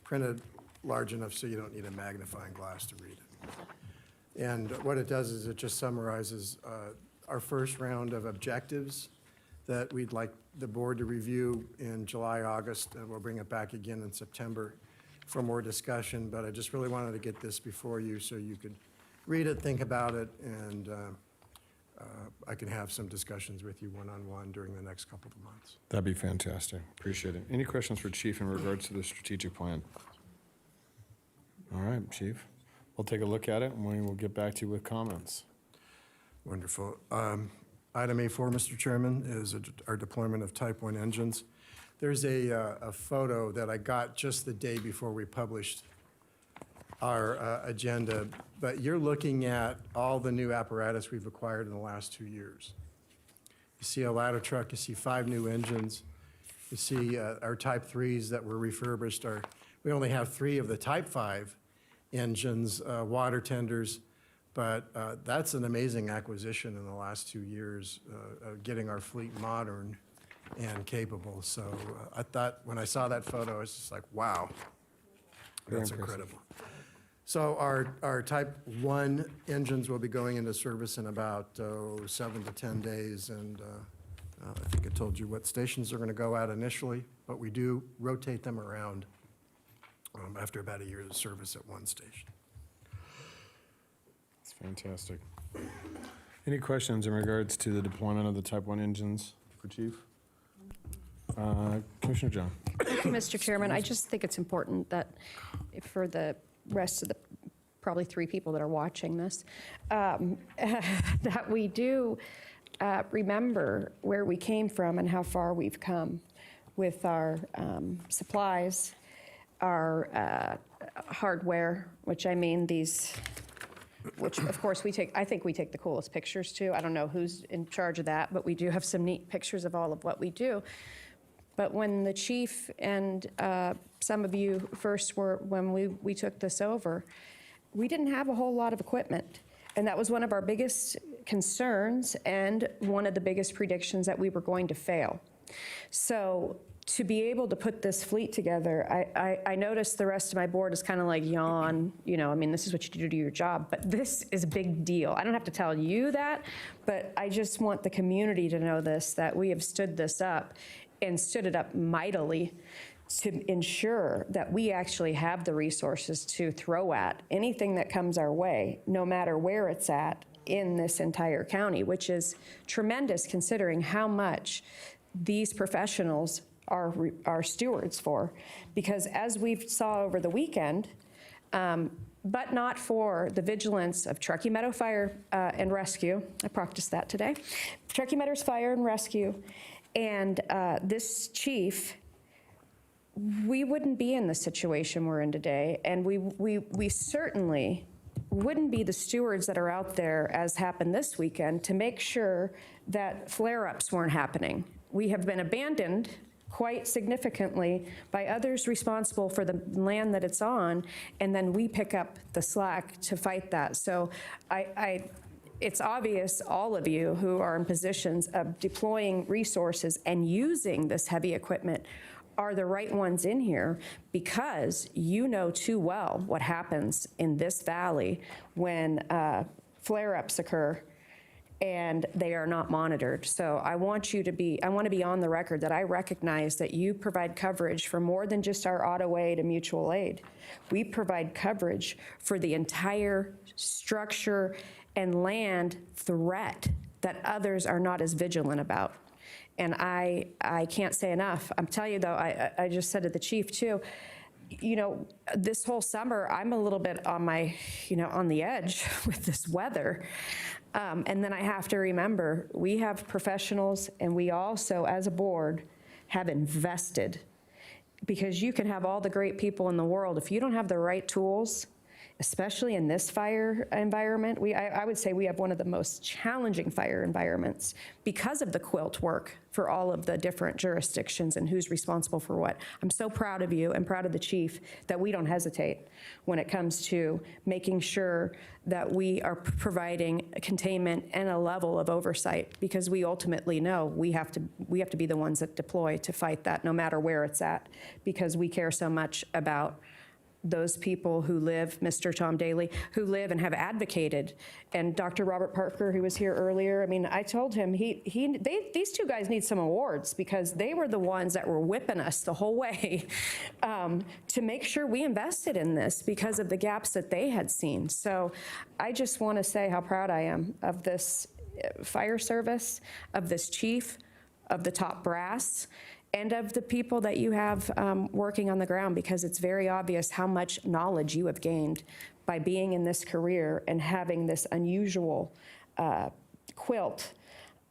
printed large enough so you don't need a magnifying glass to read it. And what it does is it just summarizes our first round of objectives that we'd like the board to review in July, August, and we'll bring it back again in September. for more discussion, but I just really wanted to get this before you so you could read it, think about it, and I can have some discussions with you one-on-one during the next couple of months. That'd be fantastic. Appreciate it. Any questions for Chief in regards to the strategic plan? All right, Chief. We'll take a look at it, and we will get back to you with comments. Wonderful. Item A4, Mr. Chairman, is our deployment of Type 1 engines. There's a photo that I got just the day before we published our agenda, but you're looking at all the new apparatus we've acquired in the last 2 years. You see a ladder truck, you see 5 new engines, you see our Type 3s that were refurbished. We only have 3 of the Type 5 engines, water tenders, but that's an amazing acquisition in the last 2 years, getting our fleet modern and capable. So I thought, when I saw that photo, I was just like, wow, that's incredible. So our Type 1 engines will be going into service in about 7 to 10 days, and I think I told you what stations they're going to go at initially, but we do rotate them around after about a year of service at one station. That's fantastic. Any questions in regards to the deployment of the Type 1 engines for Chief? Commissioner John. Thank you, Mr. Chairman. I just think it's important that for the rest of the probably 3 people that are watching this, that we do remember where we came from and how far we've come with our supplies, our hardware, which I mean which of course I think we take the coolest pictures too. I don't know who's in charge of that, but we do have some neat pictures of all of what we do. But when the chief and some of you first when we took this over, we didn't have a whole lot of equipment. And that was one of our biggest concerns and one of the biggest predictions that we were going to fail. So to be able to put this fleet together, I noticed the rest of my board is kind of like, yawn, I mean, this is what you do to your job, but this is a big deal. I don't have to tell you that, but I just want the community to know this, that we have stood this up and stood it up mightily to ensure that we actually have the resources to throw at anything that comes our way, no matter where it's at in this entire county, which is tremendous considering how much these professionals are stewards for. Because as we saw over the weekend, but not for the vigilance of Truckee Meadow Fire and Rescue, I practiced that today, Truckee Meadows Fire and Rescue, and this chief, we wouldn't be in the situation we're in today, and we certainly wouldn't be the stewards that are out there, as happened this weekend, to make sure that flare-ups weren't happening. We have been abandoned quite significantly by others responsible for the land that it's on, and then we pick up the slack to fight that. So it's obvious all of you who are in positions of deploying resources and using this heavy equipment are the right ones in here, because you know too well what happens in this valley when flare-ups occur and they are not monitored. So I want to be on the record that I recognize that you provide coverage for more than just our auto aid and mutual aid. We provide coverage for the entire structure and land threat that others are not as vigilant about. And I can't say enough. I'm telling you though, I just said to the chief too, this whole summer, I'm a little bit on on the edge with this weather. And then I have to remember, we have professionals, and we also, as a board, have invested. Because you can have all the great people in the world, if you don't have the right tools, especially in this fire environment, I would say we have one of the most challenging fire environments because of the quilt work for all of the different jurisdictions and who's responsible for what. I'm so proud of you and proud of the chief that we don't hesitate when it comes to making sure that we are providing containment and a level of oversight, because we ultimately know we have to be the ones that deploy to fight that no matter where it's at, because we care so much about those people who live, Mr. Tom Daly, who live and have advocated. And Dr. Robert Parker, who was here earlier, I mean, I told him, these two guys need some awards because they were the ones that were whipping us the whole way to make sure we invested in this because of the gaps that they had seen. So I just want to say how proud I am of this fire service, of this chief, of the top brass, and of the people that you have working on the ground, because it's very obvious how much knowledge you have gained by being in this career and having this unusual quilt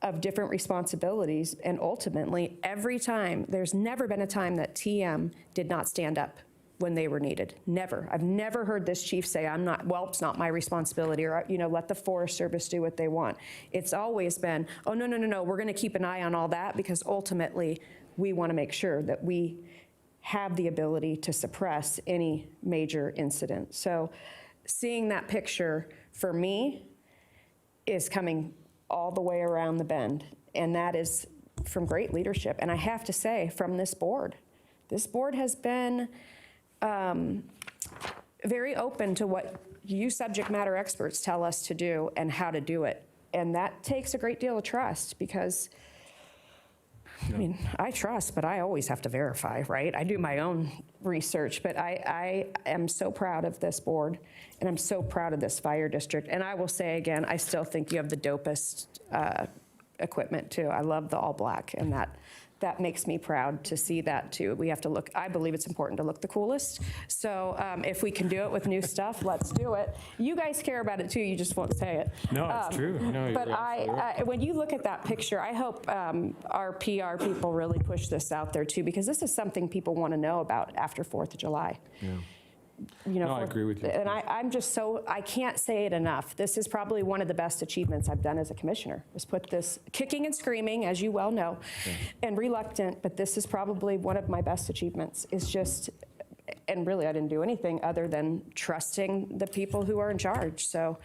of different responsibilities. And ultimately, every time, there's never been a time that TM did not stand up when they were needed. Never. I've never heard this chief say, it's not my responsibility, or, let the Forest Service do what they want. It's always been, oh, no, we're gonna keep an eye on all that because ultimately we wanna make sure that we have the ability to suppress any major incident. So seeing that picture for me is coming all the way around the bend, and that is from great leadership. And I have to say, from this board has been very open to what you subject matter experts tell us to do and how to do it. And that takes a great deal of trust because, I mean, I trust, but I always have to verify, right? I do my own research, but I am so proud of this board and I'm so proud of this fire district. And I will say again, I still think you have the dopest equipment too. I love the all black, and that makes me proud to see that too. We have to look, I believe it's important to look the coolest. So if we can do it with new stuff, let's do it. You guys care about it too, you just won't say it. No, it's true. No, you're But absolutely when you look at that picture, I hope our PR people really push this out there too, because this is something people want to know about after 4th of July. Yeah. No, I agree with you. And I'm just I can't say it enough. This is probably one of the best achievements I've done as a commissioner, is put this kicking and screaming, as you well know, and reluctant, but this is probably one of my best achievements, is just, and really I didn't do anything other than trusting the people who are in charge. So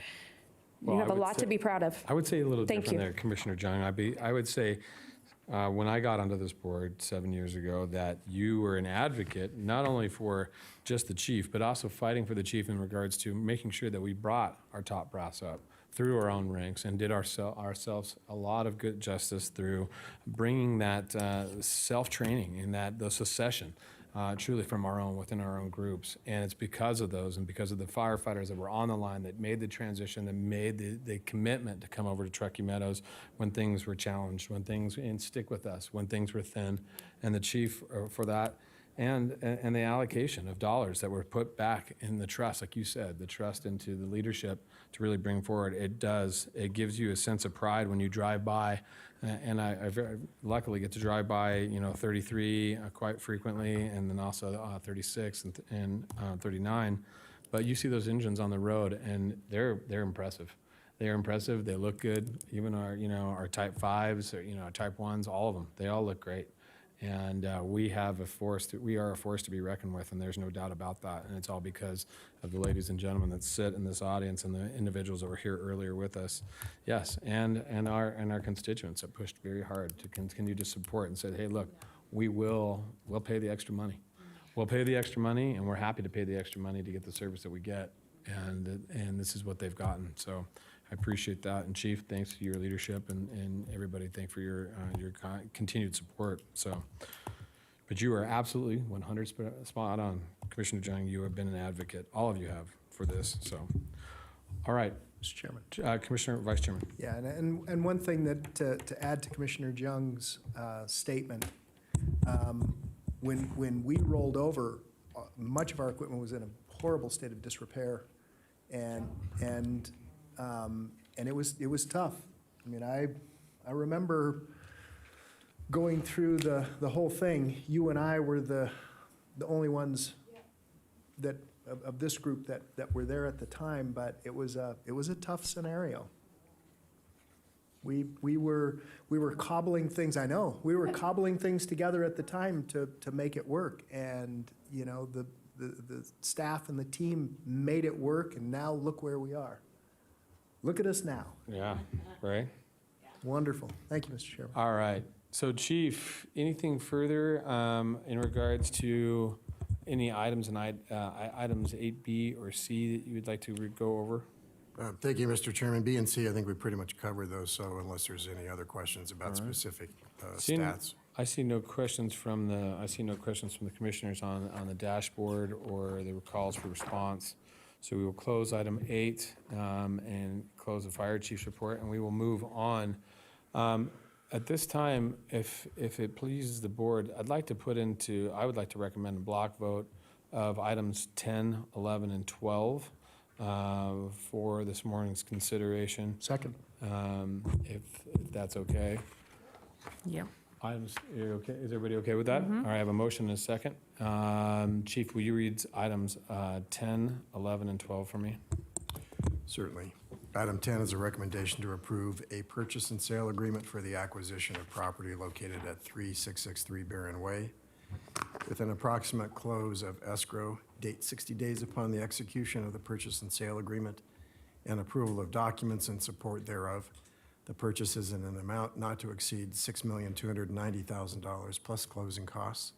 you Well, have I a would lot say- to be proud of. I would say a little Thank different you. there, Commissioner Jung. I would say, when I got onto this board 7 years ago, that you were an advocate, not only for just the chief, but also fighting for the chief in regards to making sure that we brought our top brass up through our own ranks and did ourselves a lot of good justice through bringing that self-training and the secession truly from within our own groups. And it's because of those and because of the firefighters that were on the line that made the transition, that made the commitment to come over to Truckee Meadows when things were challenged, and stick with us, when things were thin. And the chief for that, and the allocation of dollars that were put back in the trust, like you said, the trust into the leadership to really bring forward. It gives you a sense of pride when you drive by. And I very luckily get to drive by, 33 quite frequently, and then also 36 and 39. But you see those engines on the road, and they're impressive. They are impressive. They look good. Even our Type 5s, or our Type 1s, all of them. They all look great. And we are a force to be reckoned with, and there's no doubt about that. And it's all because of the ladies and gentlemen that sit in this audience and the individuals that were here earlier with us. Yes, and our constituents that pushed very hard to continue to support and said, hey, look, we'll pay the extra money. We'll pay the extra money, and we're happy to pay the extra money to get the service that we get. And this is what they've gotten. So I appreciate that. And Chief, thanks to your leadership, and everybody, thank for your continued support. So, but you are absolutely 100 spot on, Commissioner Jung. You have been an advocate. All of you have for this. So, all right, Mr. Chairman. Commissioner, Vice Chairman. Yeah, and one thing that, to add to Commissioner Jung's statement, when we rolled over, much of our equipment was in a horrible state of disrepair, and it was tough. I mean, I remember going through the whole thing. You and I were the only ones that of this group that were there at the time, but it was a tough scenario. We were cobbling things. I know we were cobbling things together at the time to make it work, and the staff and the team made it work, and now look where we are. Look at us now. Yeah, right. Wonderful. Thank you, Mr. Chairman. All right. So, Chief, anything further in regards to any items and items 8B or C that you would like to go over? Thank you, Mr. Chairman. B and C, I think we pretty much covered those, so unless there's any other questions about specific Seeing- stats. I see no questions from the commissioners on the dashboard or the calls for response. So we will close item 8 and close the fire chief's report, and we will move on. At this time, if it pleases the board, I would like to recommend a block vote of items 10, 11, and 12 for this morning's consideration. Second. If that's okay. Yeah. Items, you're okay? Is everybody okay with that? All right, I have a motion and a second. Chief, will you read items 10, 11, and 12 for me? Certainly. Item 10 is a recommendation to approve a purchase and sale agreement for the acquisition of property located at 3663 Barron Way with an approximate close of escrow, date 60 days upon the execution of the purchase and sale agreement, and approval of documents in support thereof. The purchase is in an amount not to exceed $6,290,000 plus closing costs,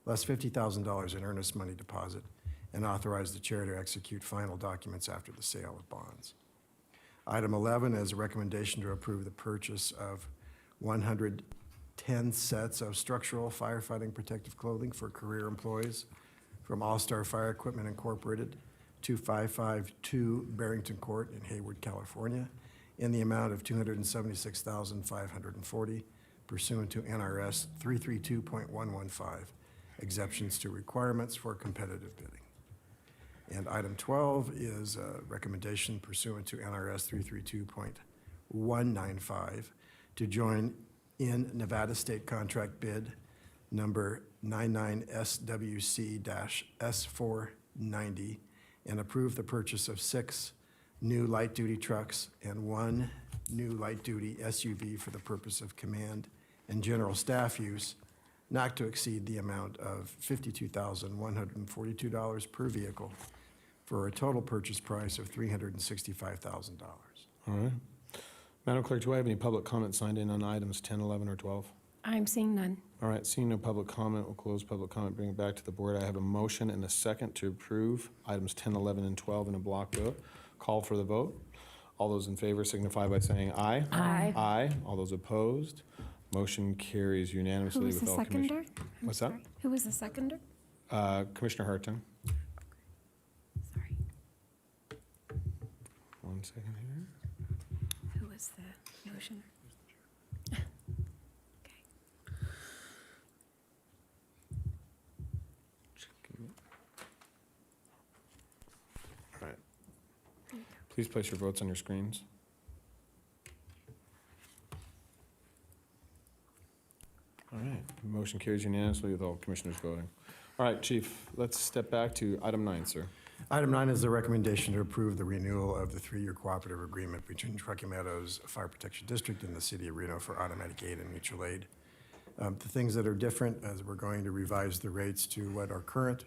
less $50,000 in earnest money deposit, and authorize the chair to execute final documents after the sale of bonds. Item 11 is a recommendation to approve the purchase of 110 sets of structural firefighting protective clothing for career employees from All Star Fire Equipment Incorporated, 2552 Barrington Court in Hayward, California, in the amount of $276,540 pursuant to NRS 332.115, exceptions to requirements for competitive bidding. And item 12 is a recommendation pursuant to NRS 332.195 to join in Nevada State Contract Bid number 99SWC-S490 and approve the purchase of 6 new light-duty trucks and 1 new light-duty SUV for the purpose of command and general staff use, not to exceed the amount of $52,142 per vehicle, for a total purchase price of $365,000. All right. Madam Clerk, do I have any public comment signed in on items 10, 11, or 12? I'm seeing none. All right, seeing no public comment, we'll close public comment, bring it back to the board. I have a motion and a second to approve items 10, 11, and 12 in a block vote. Call for the vote. All those in favor signify by saying aye. Aye. Aye. All those opposed, motion carries unanimously Who was with the all seconder? commissioners. I'm What's that? sorry. Who was the seconder? Commissioner Harton. Sorry. 1 second here. Who was the motioner? Okay. All right. Please place your votes on your screens. All right, motion carries unanimously with all commissioners voting. All right, Chief, let's step back to item 9, sir. Item 9 is a recommendation to approve the renewal of the 3-year cooperative agreement between Truckee Meadows Fire Protection District and the City of Reno for automatic aid and mutual aid. The things that are different is we're going to revise the rates to what are current,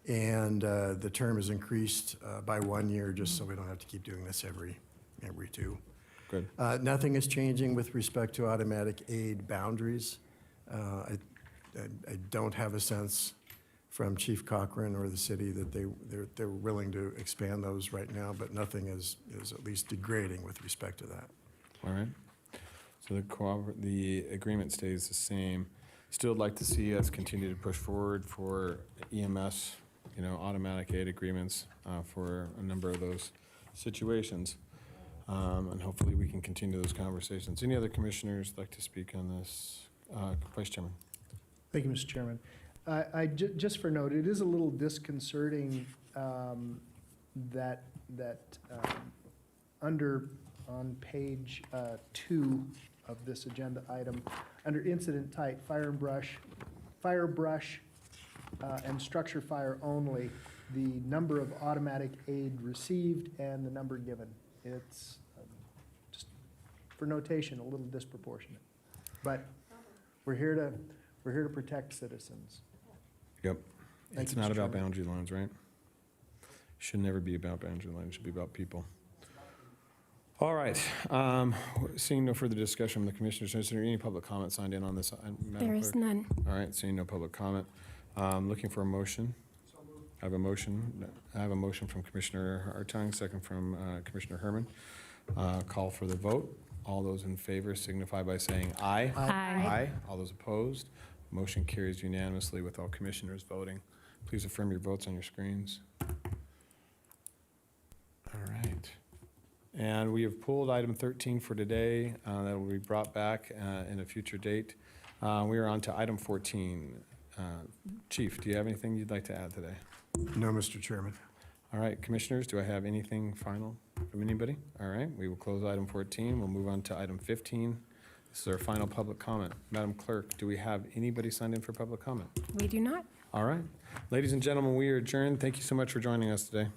and the term is increased by 1 year, just so we don't have to keep doing this every 2. Good. Nothing is changing with respect to automatic aid boundaries. I don't have a sense from Chief Cochran or the city that they're willing to expand those right now, but nothing is at least degrading with respect to that. All right. So the agreement stays the same. Still would like to see us continue to push forward for EMS, automatic aid agreements for a number of those situations. And hopefully we can continue those conversations. Any other commissioners like to speak on this? Vice Chairman. Thank you, Mr. Chairman. Just for note, it is a little disconcerting that on page 2 of this agenda item, under incident type, fire brush, and structure fire only, the number of automatic aid received and the number given. It's just for notation, a little disproportionate. But we're here to protect citizens. Yep. Thank It's you, not Mr. about Chairman. boundary lines, right? Should never be about boundary lines, it should be about people. All right, seeing no further discussion from the commissioners, is there any public comment signed in on this? Madam There is Clerk? none. All right, seeing no public comment. Looking for a motion. I have a motion from Commissioner Hartung, second from Commissioner Herman. Call for the vote. All those in favor signify by saying aye. Aye. All those opposed? Motion carries unanimously with all commissioners voting. Please affirm your votes on your screens. All right. And we have pulled item 13 for today. That will be brought back in a future date. We are on to item 14. Chief, do you have anything you'd like to add today? No, Mr. Chairman. All right, commissioners, do I have anything final from anybody? All right, we will close item 14. We'll move on to item 15. This is our final public comment. Madam Clerk, do we have anybody signed in for public comment? We do not. All right. Ladies and gentlemen, we are adjourned. Thank you so much for joining us today.